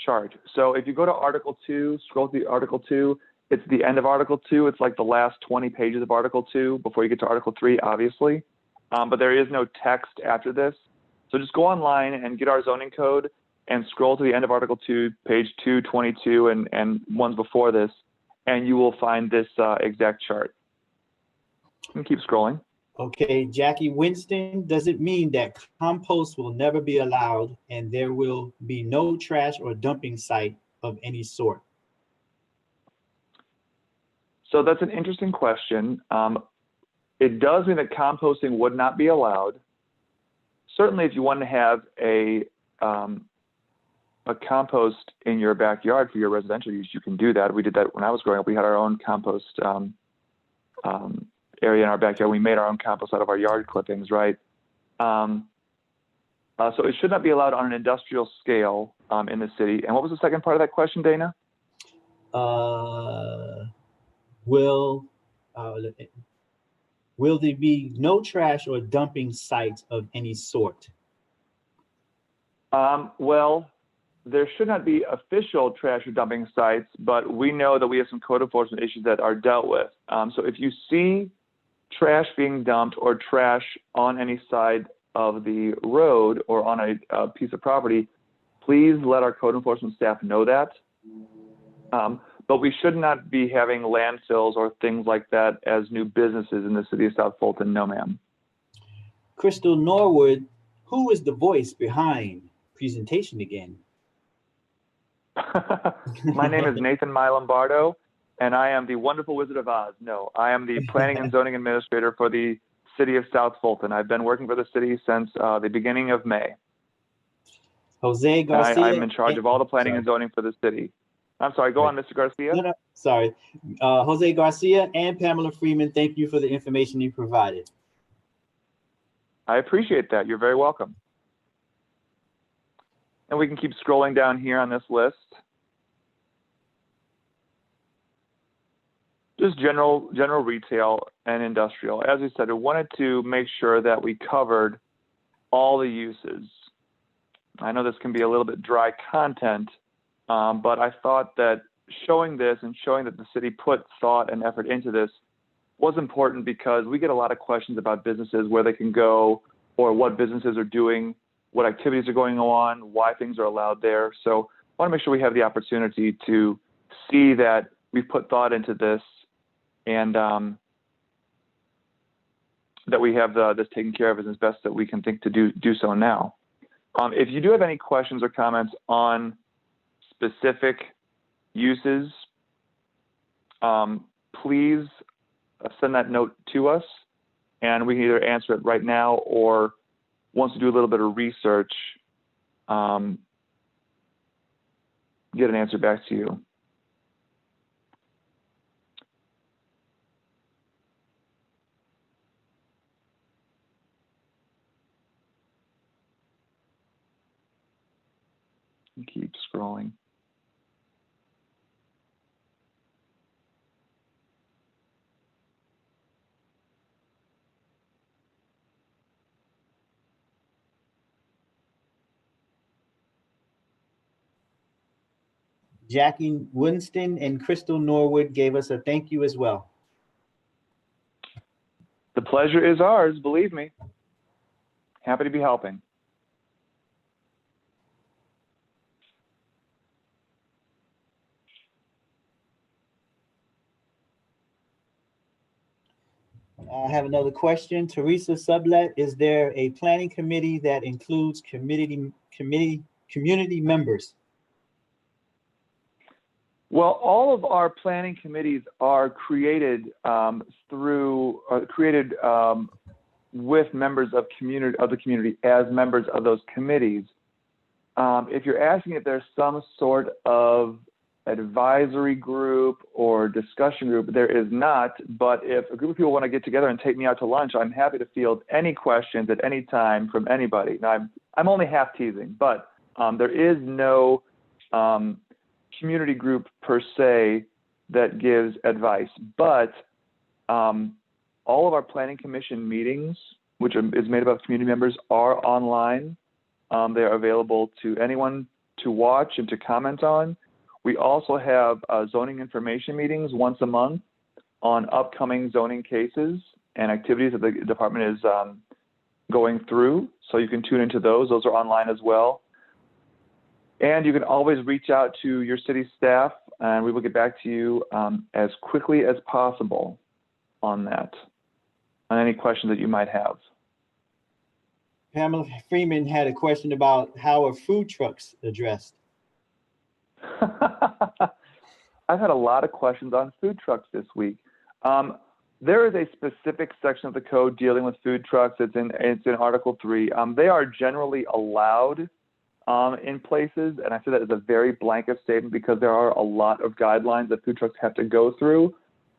chart. So if you go to Article 2, scroll through Article 2, it's the end of Article 2. It's like the last 20 pages of Article 2 before you get to Article 3, obviously. But there is no text after this. So just go online and get our zoning code and scroll to the end of Article 2, page 222, and ones before this, and you will find this exact chart. And keep scrolling.
Okay, Jackie Winston, does it mean that compost will never be allowed and there will be no trash or dumping site of any sort?
So that's an interesting question. It does mean that composting would not be allowed. Certainly, if you want to have a compost in your backyard for your residential use, you can do that. We did that when I was growing up. We had our own compost area in our backyard. We made our own compost out of our yard clippings, right? So it should not be allowed on an industrial scale in the city. And what was the second part of that question, Dana?
Will there be no trash or dumping sites of any sort?
Well, there should not be official trash or dumping sites, but we know that we have some code enforcement issues that are dealt with. So if you see trash being dumped or trash on any side of the road or on a piece of property, please let our code enforcement staff know that. But we should not be having landfills or things like that as new businesses in the city of South Fulton. No, ma'am.
Crystal Norwood, who is the voice behind presentation again?
My name is Nathan Lombardo, and I am the wonderful Wizard of Oz. No, I am the Planning and Zoning Administrator for the city of South Fulton. I've been working for the city since the beginning of May.
Jose Garcia.
I'm in charge of all the planning and zoning for the city. I'm sorry, go on, Mr. Garcia.
No, sorry. Jose Garcia and Pamela Freeman, thank you for the information you provided.
I appreciate that. You're very welcome. And we can keep scrolling down here on this list. Just general retail and industrial. As we said, we wanted to make sure that we covered all the uses. I know this can be a little bit dry content, but I thought that showing this and showing that the city put thought and effort into this was important because we get a lot of questions about businesses, where they can go or what businesses are doing, what activities are going on, why things are allowed there. So I want to make sure we have the opportunity to see that we've put thought into this and that we have this taken care of as best that we can think to do so now. If you do have any questions or comments on specific uses, please send that note to us, and we can either answer it right now or once we do a little bit of research, get an answer back to you. Keep scrolling.
Jackie Winston and Crystal Norwood gave us a thank you as well.
The pleasure is ours, believe me. Happy to be helping.
I have another question. Teresa Sublet, is there a planning committee that includes community members?
Well, all of our planning committees are created with members of the community as members of those committees. If you're asking if there's some sort of advisory group or discussion group, there is not. But if a group of people want to get together and take me out to lunch, I'm happy to field any questions at any time from anybody. Now, I'm only half teasing, but there is no community group per se that gives advice. But all of our planning commission meetings, which is made up of community members, are online. They are available to anyone to watch and to comment on. We also have zoning information meetings once a month on upcoming zoning cases and activities that the department is going through. So you can tune into those. Those are online as well. And you can always reach out to your city staff, and we will get back to you as quickly as possible on that, on any questions that you might have.
Pamela Freeman had a question about how are food trucks addressed?
I've had a lot of questions on food trucks this week. There is a specific section of the code dealing with food trucks. It's in Article 3. They are generally allowed in places, and I say that as a very blanket statement because there are a lot of guidelines that food trucks have to go through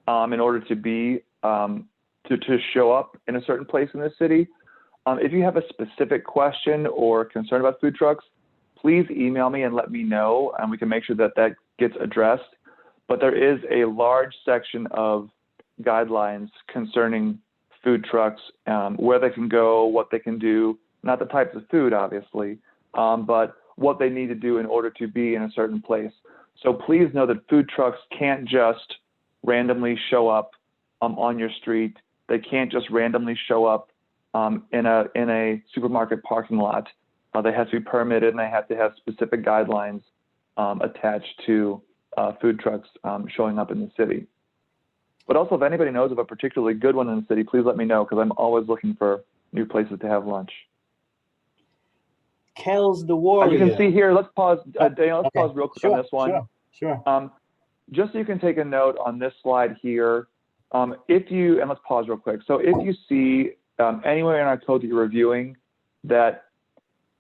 in order to be to show up in a certain place in the city. If you have a specific question or concern about food trucks, please email me and let me know, and we can make sure that that gets addressed. But there is a large section of guidelines concerning food trucks, where they can go, what they can do, not the types of food, obviously, but what they need to do in order to be in a certain place. So please know that food trucks can't just randomly show up on your street. They can't just randomly show up in a supermarket parking lot. They have to be permitted, and they have to have specific guidelines attached to food trucks showing up in the city. But also, if anybody knows of a particularly good one in the city, please let me know, because I'm always looking for new places to have lunch.
Kells the Warrior.
As you can see here, let's pause, Daniel, let's pause real quick on this one.
Sure.
Just so you can take a note on this slide here, and let's pause real quick. So if you see anywhere in our code that you're reviewing that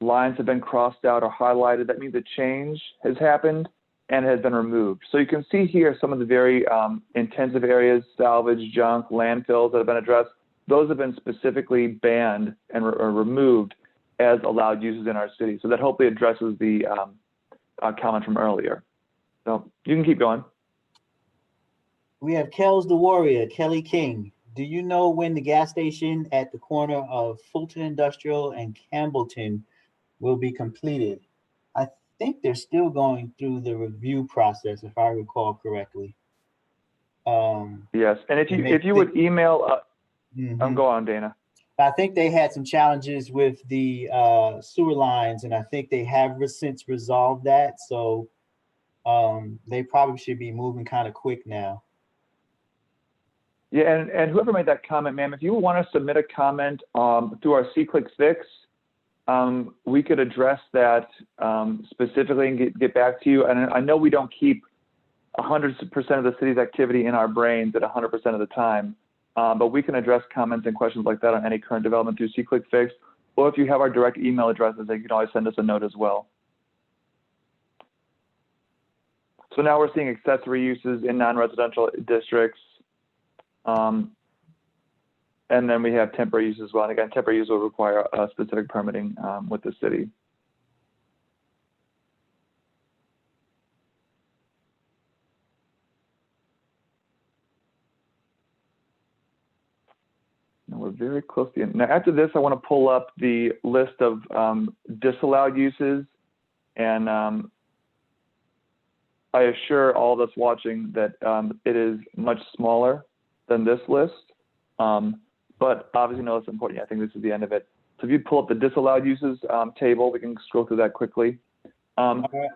lines have been crossed out or highlighted, that means a change has happened and has been removed. So you can see here some of the very intensive areas, salvage, junk, landfills that have been addressed. Those have been specifically banned and removed as allowed uses in our city. So that hopefully addresses the comment from earlier. So you can keep going.
We have Kells the Warrior, Kelly King. Do you know when the gas station at the corner of Fulton Industrial and Campbellton will be completed? I think they're still going through the review process, if I recall correctly.
Yes, and if you would email, go on, Dana.
I think they had some challenges with the sewer lines, and I think they have since resolved that. So they probably should be moving kind of quick now.
Yeah, and whoever made that comment, ma'am, if you want to submit a comment through our C-Click Fix, we could address that specifically and get back to you. And I know we don't keep 100% of the city's activity in our brains at 100% of the time, but we can address comments and questions like that on any current development through SeeClickFix, or if you have our direct email addresses, you can always send us a note as well. So now we're seeing accessory uses in non-residential districts. And then we have temporary use as well. And again, temporary use will require a specific permitting with the city. Now we're very close to the end. Now after this, I want to pull up the list of disallowed uses. And I assure all of us watching that it is much smaller than this list. But obviously, no, it's important. I think this is the end of it. So if you pull up the disallowed uses table, we can scroll through that quickly.
All right.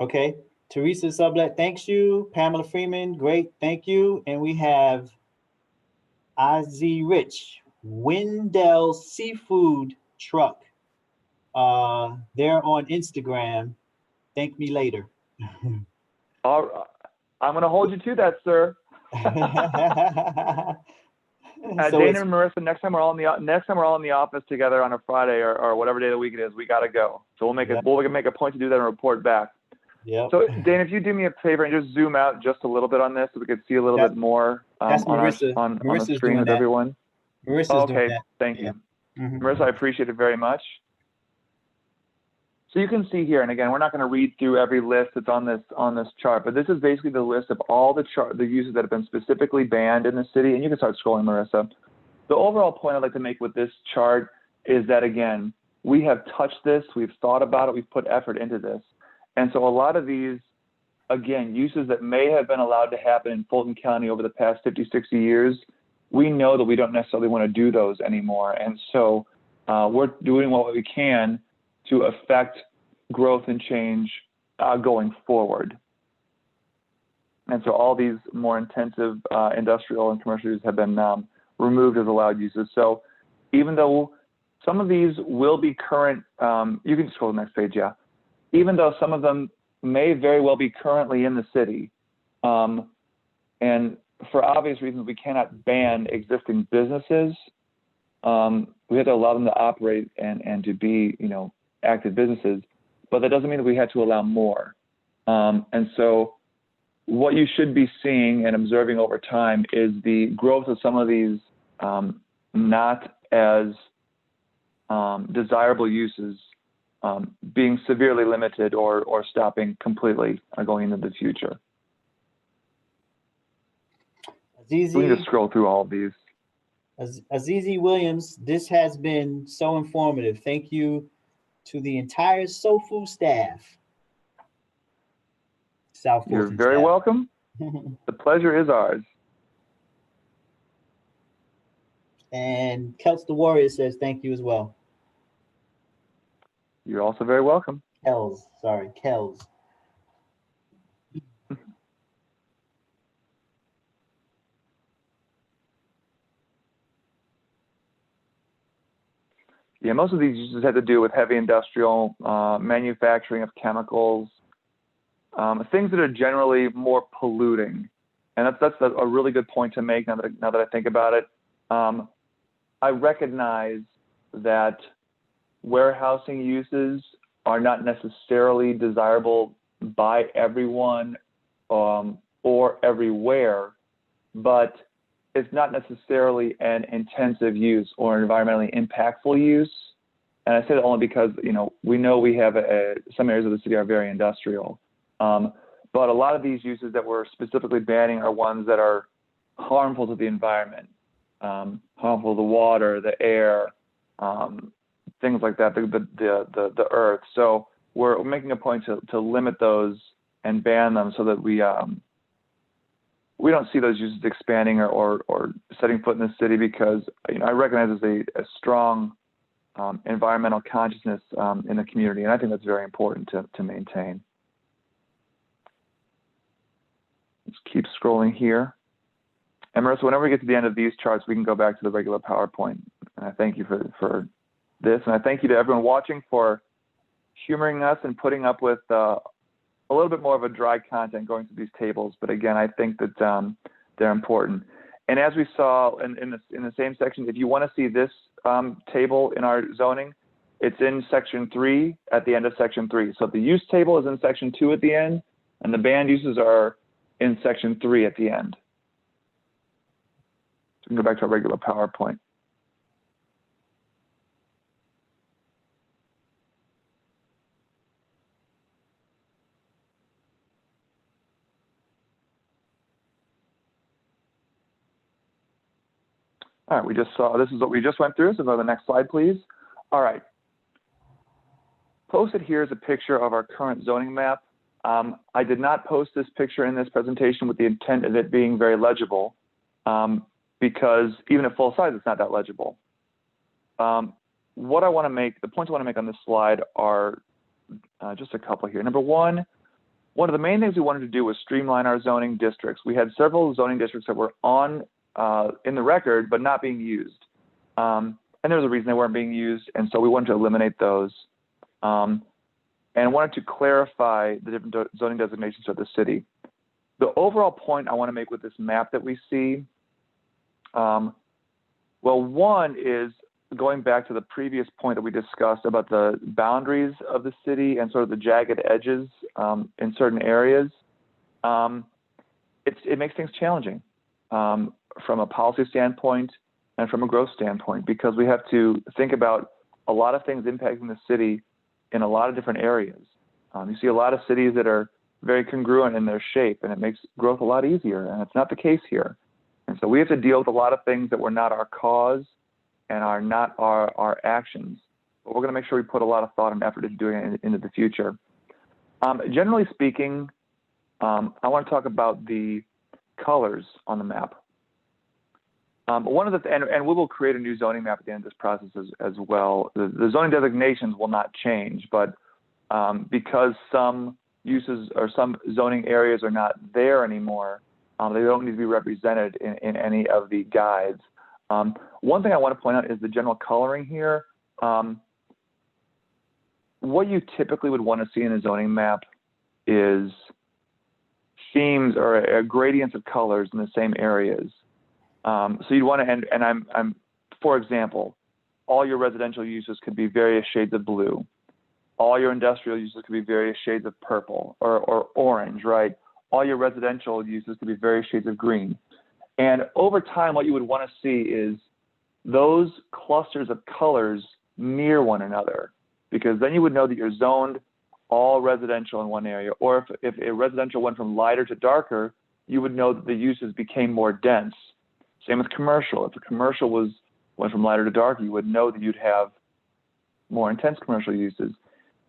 Okay. Teresa Sublet, thanks you. Pamela Freeman, great, thank you. And we have Ozzy Rich, Wendell Seafood Truck. They're on Instagram. Thank me later.
I'm going to hold you to that, sir.
So
Dana and Marissa, next time we're all in the office together on a Friday or whatever day of the week it is, we got to go. So we'll make a point to do that and report back.
Yeah.
So Dana, if you do me a favor and just zoom out just a little bit on this, so we could see a little bit more
that's Marissa.
on the
Marissa's
screen with everyone.
Marissa's doing that.
Thank you. Marissa, I appreciate it very much. So you can see here, and again, we're not going to read through every list that's on this chart, but this is basically the list of all the uses that have been specifically banned in the city, and you can start scrolling, Marissa. The overall point I'd like to make with this chart is that, again, we have touched this, we've thought about it, we've put effort into this. And so a lot of these, again, uses that may have been allowed to happen in Fulton County over the past 50, 60 years, we know that we don't necessarily want to do those anymore. And so we're doing what we can to affect growth and change going forward. And so all these more intensive industrial and commercial uses have been removed as allowed uses. So even though some of these will be current, you can scroll to the next page, yeah. Even though some of them may very well be currently in the city, and for obvious reasons, we cannot ban existing businesses. We have to allow them to operate and to be, active businesses, but that doesn't mean that we had to allow more. And so what you should be seeing and observing over time is the growth of some of these not as desirable uses being severely limited or stopping completely going into the future. We can just scroll through all of these.
Azizi Williams, this has been so informative. Thank you to the entire SoFu staff. South Fulton
You're very
staff.
welcome. The pleasure is ours.
And Kels the Warrior says thank you as well.
You're also very welcome.
Kels.
Yeah, most of these uses have to do with heavy industrial, manufacturing of chemicals, things that are generally more polluting. And that's a really good point to make now that I think about it. I recognize that warehousing uses are not necessarily desirable by everyone or everywhere, but it's not necessarily an intensive use or environmentally impactful use. And I say that only because, we know we have some areas of the city are very industrial. But a lot of these uses that we're specifically banning are ones that are harmful to the environment, harmful to the water, the air, things like that, the earth. So we're making a point to limit those and ban them so that we don't see those uses expanding or setting foot in the city, because I recognize there's a strong environmental consciousness in the community, and I think that's very important to maintain. Let's keep scrolling here. And Marissa, whenever we get to the end of these charts, we can go back to the regular PowerPoint. And I thank you for this. And I thank you to everyone watching for humoring us and putting up with a little bit more of a dry content going through these tables. But again, I think that they're important. And as we saw in the same section, if you want to see this table in our zoning, it's in section 3 at the end of section 3. So the use table is in section 2 at the end, and the banned uses are in section 3 at the end. So we can go back to our regular PowerPoint. All right, we just saw, this is what we just went through, so go to the next slide, please. All right. Posted here is a picture of our current zoning map. I did not post this picture in this presentation with the intent of it being very legible, because even at full size, it's not that legible. What I want to make, the points I want to make on this slide are just a couple here. Number one of the main things we wanted to do was streamline our zoning districts. We had several zoning districts that were on in the record, but not being used. And there was a reason they weren't being used, and so we wanted to eliminate those. And wanted to clarify the different zoning designations of the city. The overall point I want to make with this map that we see, well, one is going back to the previous point that we discussed about the boundaries of the city and sort of the jagged edges in certain areas. It makes things challenging from a policy standpoint and from a growth standpoint, because we have to think about a lot of things impacting the city in a lot of different areas. You see a lot of cities that are very congruent in their shape, and it makes growth a lot easier, and it's not the case here. And so we have to deal with a lot of things that were not our cause and are not our actions. But we're going to make sure we put a lot of thought and effort into doing it into the future. Generally speaking, I want to talk about the colors on the map. One of the and we will create a new zoning map at the end of this process as well. The zoning designations will not change, but because some uses or some zoning areas are not there anymore, they don't need to be represented in any of the guides. One thing I want to point out is the general coloring here. What you typically would want to see in a zoning map is themes or gradients of colors in the same areas. So you'd want to, and I'm, for example, all your residential uses could be various shades of blue. All your industrial uses could be various shades of purple or orange, right? All your residential uses could be various shades of green. And over time, what you would want to see is those clusters of colors near one another, because then you would know that you're zoned all residential in one area. Or if a residential went from lighter to darker, you would know that the uses became more dense. Same with commercial. If a commercial went from lighter to darker, you would know that you'd have more intense commercial uses.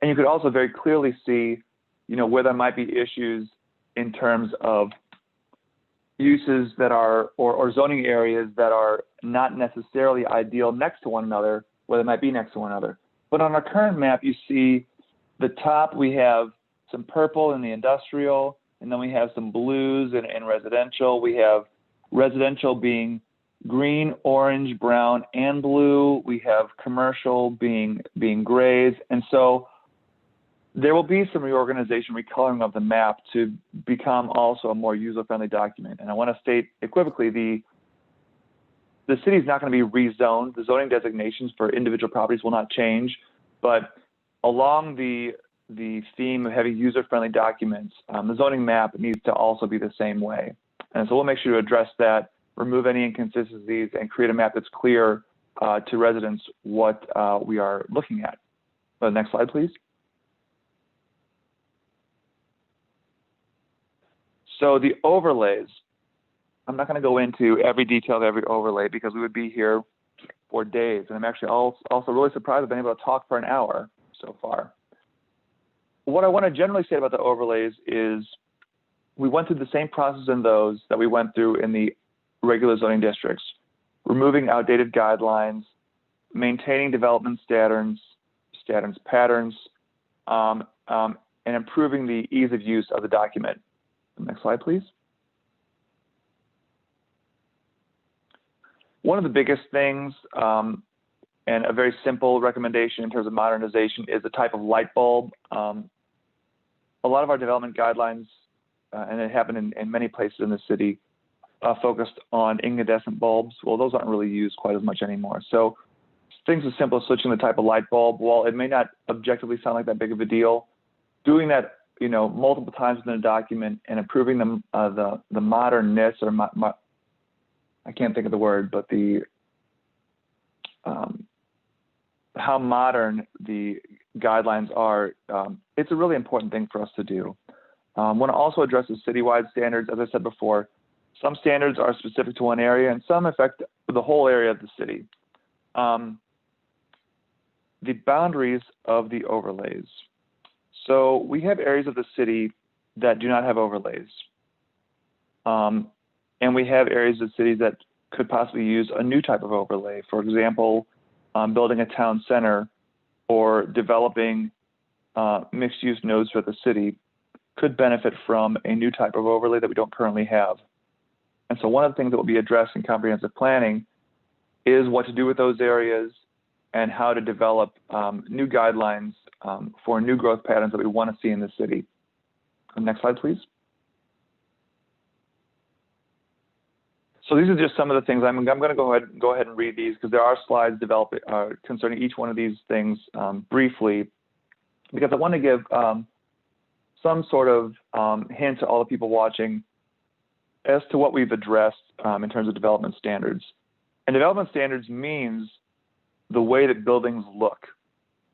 And you could also very clearly see, where there might be issues in terms of uses that are, or zoning areas that are not necessarily ideal next to one another, where they might be next to one another. But on our current map, you see the top, we have some purple in the industrial, and then we have some blues in residential. We have residential being green, orange, brown, and blue. We have commercial being grays. And so there will be some reorganization, recoloring of the map to become also a more user-friendly document. And I want to state equivocally, the city is not going to be rezoned. The zoning designations for individual properties will not change, but along the theme of having user-friendly documents, the zoning map needs to also be the same way. And so we'll make sure to address that, remove any inconsistencies, and create a map that's clear to residents what we are looking at. Next slide, please. So the overlays, I'm not going to go into every detail of every overlay because we would be here for days. And I'm actually also really surprised I've been able to talk for an hour so far. What I want to generally say about the overlays is we went through the same process in those that we went through in the regular zoning districts, removing outdated guidelines, maintaining development patterns, and improving the ease of use of the document. Next slide, please. One of the biggest things and a very simple recommendation in terms of modernization is the type of light bulb. A lot of our development guidelines, and it happened in many places in the city, focused on incandescent bulbs. Well, those aren't really used quite as much anymore. So things as simple as switching the type of light bulb, while it may not objectively sound like that big of a deal, doing that, multiple times within a document and improving the modernness, or I can't think of the word, but the how modern the guidelines are, it's a really important thing for us to do. Want to also address the citywide standards. As I said before, some standards are specific to one area and some affect the whole area of the city. The boundaries of the overlays. So we have areas of the city that do not have overlays. And we have areas of the city that could possibly use a new type of overlay. For example, building a town center or developing mixed-use nodes for the city could benefit from a new type of overlay that we don't currently have. And so one of the things that will be addressed in comprehensive planning is what to do with those areas and how to develop new guidelines for new growth patterns that we want to see in the city. Next slide, please. So these are just some of the things. I'm going to go ahead and read these because there are slides developed concerning each one of these things briefly, because I want to give some sort of hint to all the people watching as to what we've addressed in terms of development standards. And development standards means the way that buildings look,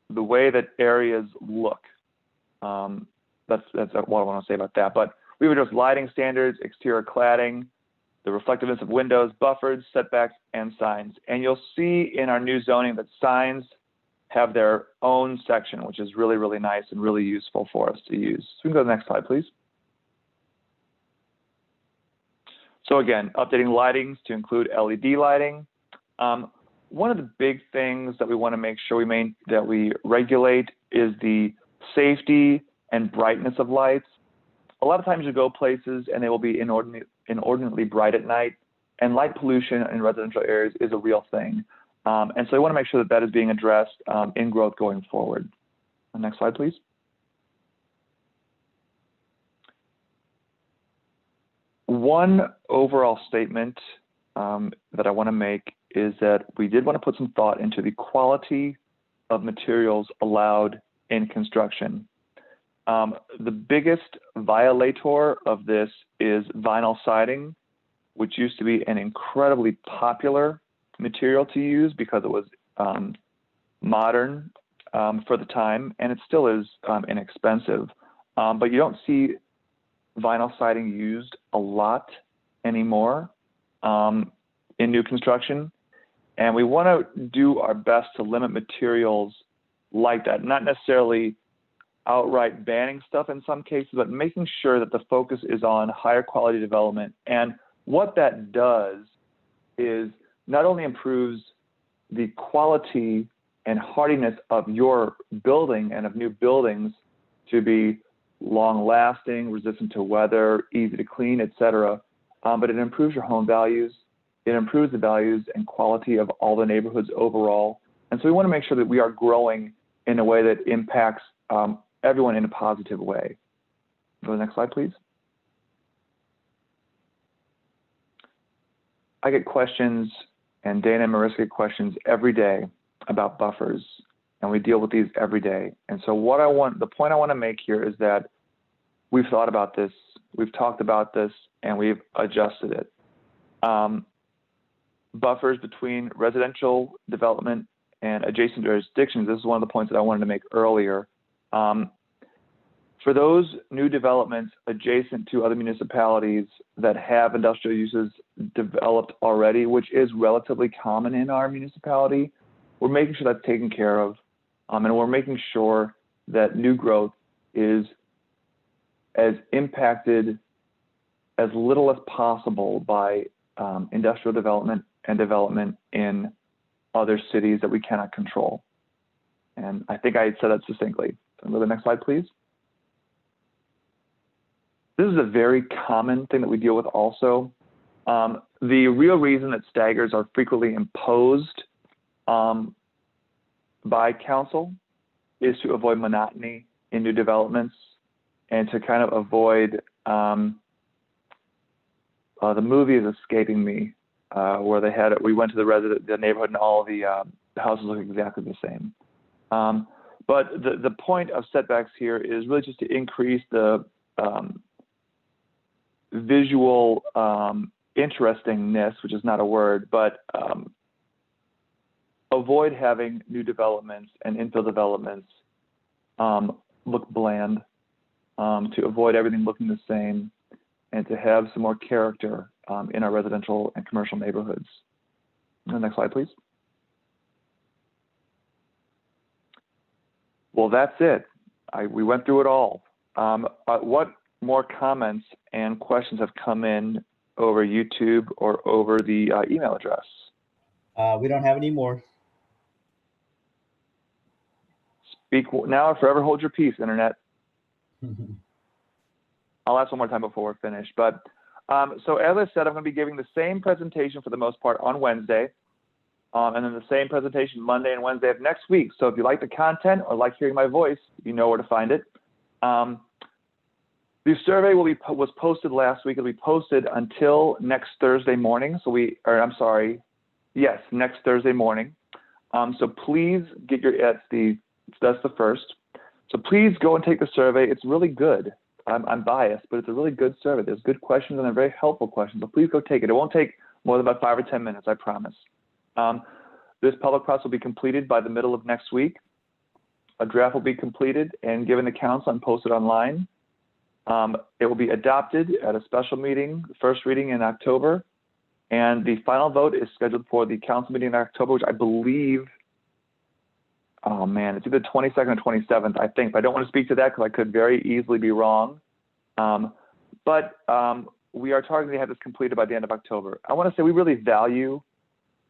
the way that areas look. That's what I want to say about that. But we've addressed lighting standards, exterior cladding, the reflectiveness of windows, buffers, setbacks, and signs. And you'll see in our new zoning that signs have their own section, which is really, really nice and really useful for us to use. So we can go to the next slide, please. So again, updating lightings to include LED lighting. One of the big things that we want to make sure that we regulate is the safety and brightness of lights. A lot of times you go places and they will be inordinately bright at night, and light pollution in residential areas is a real thing. And so we want to make sure that that is being addressed in growth going forward. Next slide, please. One overall statement that I want to make is that we did want to put some thought into the quality of materials allowed in construction. The biggest violator of this is vinyl siding, which used to be an incredibly popular material to use because it was modern for the time, and it still is inexpensive. But you don't see vinyl siding used a lot anymore in new construction. And we want to do our best to limit materials like that, not necessarily outright banning stuff in some cases, but making sure that the focus is on higher quality development. And what that does is not only improves the quality and hardiness of your building and of new buildings to be long lasting, resistant to weather, easy to clean, etc., but it improves your home values. It improves the values and quality of all the neighborhoods overall. And so we want to make sure that we are growing in a way that impacts everyone in a positive way. Go to the next slide, please. I get questions, and Dana and Marissa get questions every day about buffers, and we deal with these every day. And so the point I want to make here is that we've thought about this, we've talked about this, and we've adjusted it. Buffers between residential development and adjacent jurisdictions, this is one of the points that I wanted to make earlier. For those new developments adjacent to other municipalities that have industrial uses developed already, which is relatively common in our municipality, we're making sure that's taken care of. And we're making sure that new growth is as impacted as little as possible by industrial development and development in other cities that we cannot control. And I think I said that succinctly. So go to the next slide, please. This is a very common thing that we deal with also. The real reason that staggers are frequently imposed by council is to avoid monotony in new developments and to kind of avoid, the movie is escaping me, where we went to the neighborhood and all the houses look exactly the same. But the point of setbacks here is really just to increase the visual interestingness, which is not a word, but avoid having new developments and infill developments look bland, to avoid everything looking the same, and to have some more character in our residential and commercial neighborhoods. Next slide, please. Well, that's it. We went through it all. What more comments and questions have come in over YouTube or over the email address?
We don't have any more.
Speak now or forever hold your peace, Internet. I'll ask one more time before we're finished. But so as I said, I'm going to be giving the same presentation for the most part on Wednesday, and then the same presentation Monday and Wednesday of next week. So if you like the content or like hearing my voice, you know where to find it. The survey was posted last week. It'll be posted until next Thursday morning. Next Thursday morning. So please get that's the first. So please go and take the survey. It's really good. I'm biased, but it's a really good survey. There's good questions and they're very helpful questions. So please go take it. It won't take more than about 5 or 10 minutes, I promise. This public process will be completed by the middle of next week. A draft will be completed and given to council and posted online. It will be adopted at a special meeting, first reading in October. And the final vote is scheduled for the council meeting in October, which I believe, oh man, it's either 22nd or 27th, I think. But I don't want to speak to that because I could very easily be wrong. But we are targeting to have this completed by the end of October. I want to say we really value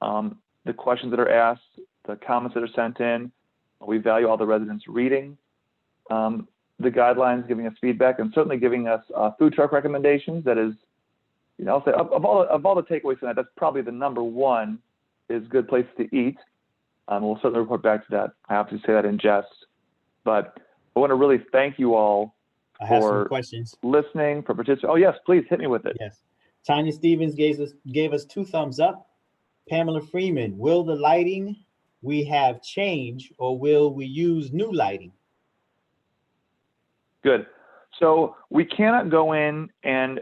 the questions that are asked, the comments that are sent in. We value all the residents reading the guidelines, giving us feedback, and certainly giving us food truck recommendations. That is, I'll say of all the takeaways tonight, that's probably the number one is good places to eat. We'll certainly report back to that. I have to say that in jest, but I want to really thank you all for listening, for participating. Oh yes, please hit me with it.
Yes, Tanya Stevens gave us 2 thumbs up. Pamela Freeman, will the lighting we have change or will we use new lighting?
Good. So we cannot go in and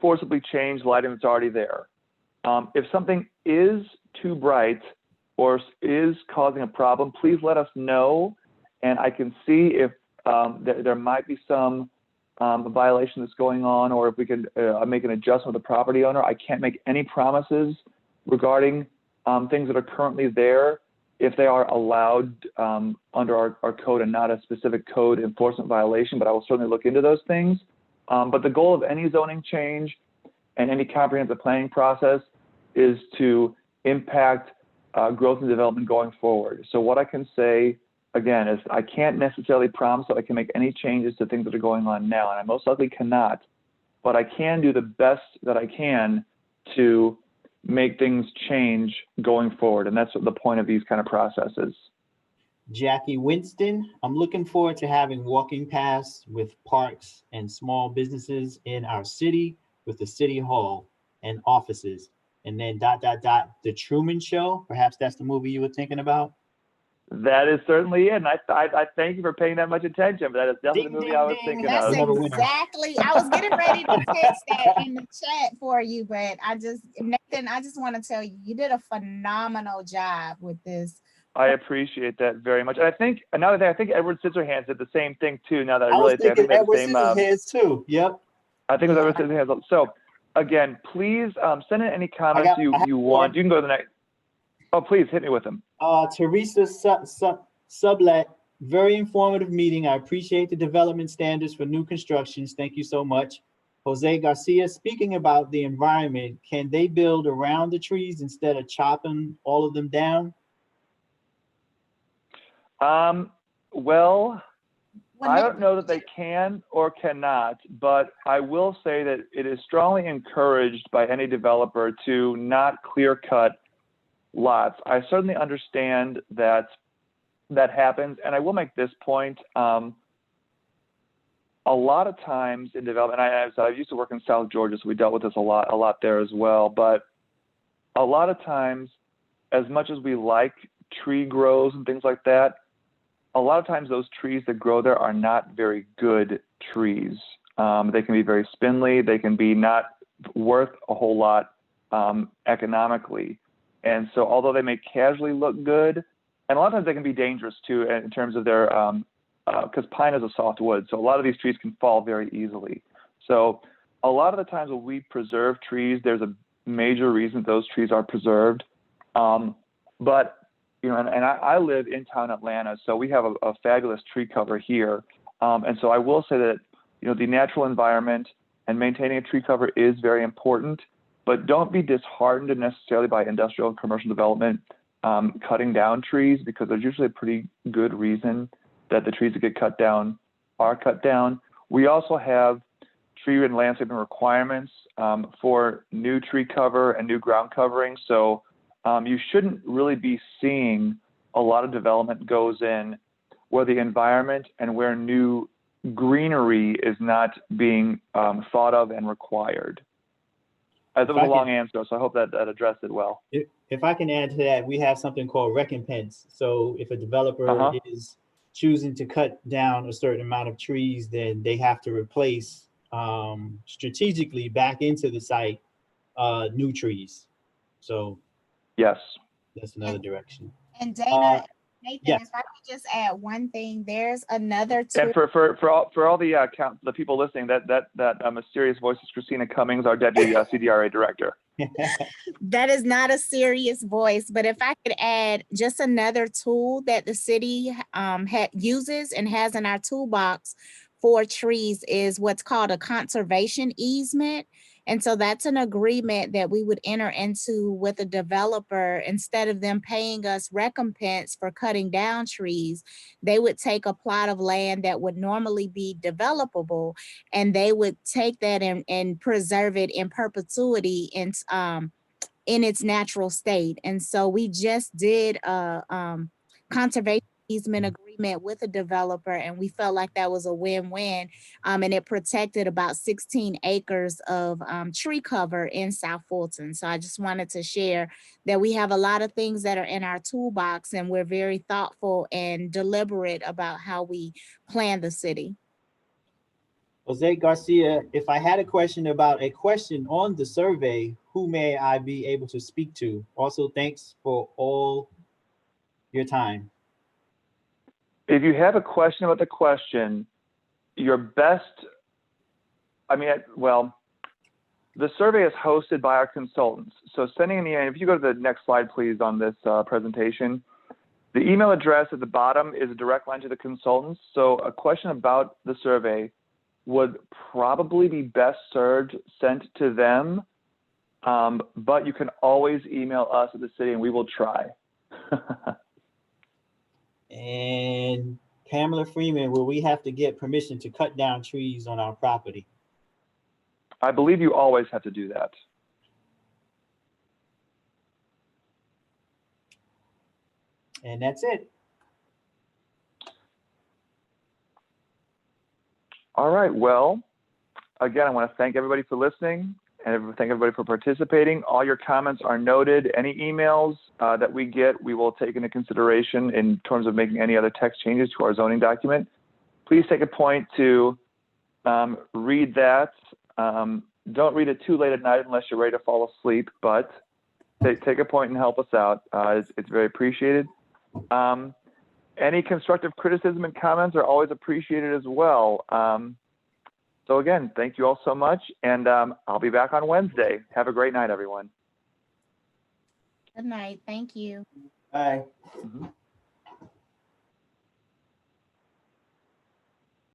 forcibly change lighting that's already there. If something is too bright or is causing a problem, please let us know, and I can see if there might be some violation that's going on, or if we can make an adjustment with the property owner. I can't make any promises regarding things that are currently there, if they are allowed under our code and not a specific code enforcement violation, but I will certainly look into those things. But the goal of any zoning change and any comprehensive planning process is to impact growth and development going forward. So what I can say, again, is I can't necessarily promise that I can make any changes to things that are going on now, and I most likely cannot, but I can do the best that I can to make things change going forward. And that's the point of these kind of processes.
Jackie Winston, I'm looking forward to having walking paths with parks and small businesses in our city with the city hall and offices. And then ... The Truman Show. Perhaps that's the movie you were thinking about.
That is certainly it. And I thank you for paying that much attention, but that is definitely the movie I was thinking
of. That's exactly. I was getting ready to text that in the chat for you, but Nathan, I just want to tell you, you did a phenomenal job with this.
I appreciate that very much. And I think another thing, I think Edward Scissorhands did the same thing too. Now that I really think
Edward Scissorhands too. Yep.
I think it was Edward Scissorhands. So again, please send in any comments you want. You can go to the next. Oh, please hit me with them.
Teresa Sublet, very informative meeting. I appreciate the development standards for new constructions. Thank you so much. Jose Garcia, speaking about the environment, can they build around the trees instead of chopping all of them down?
Well, I don't know that they can or cannot, but I will say that it is strongly encouraged by any developer to not clear cut lots. I certainly understand that that happens. And I will make this point. A lot of times in development, I used to work in South Georgia, so we dealt with this a lot there as well. But a lot of times, as much as we like tree grows and things like that, a lot of times those trees that grow there are not very good trees. They can be very spindly. They can be not worth a whole lot economically. And so although they may casually look good, and a lot of times they can be dangerous too in terms of their, because pine is a soft wood, so a lot of these trees can fall very easily. So a lot of the times when we preserve trees, there's a major reason those trees are preserved. But, you know, and I live in town Atlanta, so we have a fabulous tree cover here. And so I will say that, you know, the natural environment and maintaining a tree cover is very important, but don't be disheartened necessarily by industrial and commercial development cutting down trees, because there's usually a pretty good reason that the trees that get cut down are cut down. We also have tree and landscaping requirements for new tree cover and new ground covering. So you shouldn't really be seeing a lot of development goes in where the environment and where new greenery is not being thought of and required. That was a long answer, so I hope that addressed it well.
If I can add to that, we have something called recompense. So if a developer is choosing to cut down a certain amount of trees, then they have to replace strategically back into the site new trees. So
yes,
that's another direction.
And Dana, Nathan,
yes.
if I could just add one thing, there's another tool.
And for all the people listening, that mysterious voice is Christina Cummings, our deputy CDRA director.
That is not a serious voice, but if I could add just another tool that the city uses and has in our toolbox for trees is what's called a conservation easement. And so that's an agreement that we would enter into with a developer. Instead of them paying us recompense for cutting down trees, they would take a plot of land that would normally be developable, and they would take that and preserve it in perpetuity in its natural state. And so we just did a conservation easement agreement with a developer, and we felt like that was a win-win, and it protected about 16 acres of tree cover in South Fulton. So I just wanted to share that we have a lot of things that are in our toolbox, and we're very thoughtful and deliberate about how we plan the city.
Jose Garcia, if I had a question about a question on the survey, who may I be able to speak to? Also, thanks for all your time.
If you have a question about the question, your best, the survey is hosted by our consultants. So sending an email, if you go to the next slide, please, on this presentation, the email address at the bottom is a direct line to the consultants. So a question about the survey would probably be best sent to them, but you can always email us at the city and we will try.
And Pamela Freeman, will we have to get permission to cut down trees on our property?
I believe you always have to do that.
And that's it.
All right, well, again, I want to thank everybody for listening and thank everybody for participating. All your comments are noted. Any emails that we get, we will take into consideration in terms of making any other text changes to our zoning document. Please take a point to read that. Don't read it too late at night unless you're ready to fall asleep, but take a point and help us out. It's very appreciated. Any constructive criticism and comments are always appreciated as well. So again, thank you all so much, and I'll be back on Wednesday. Have a great night, everyone.
Good night. Thank you.
Bye.
Mm-hmm.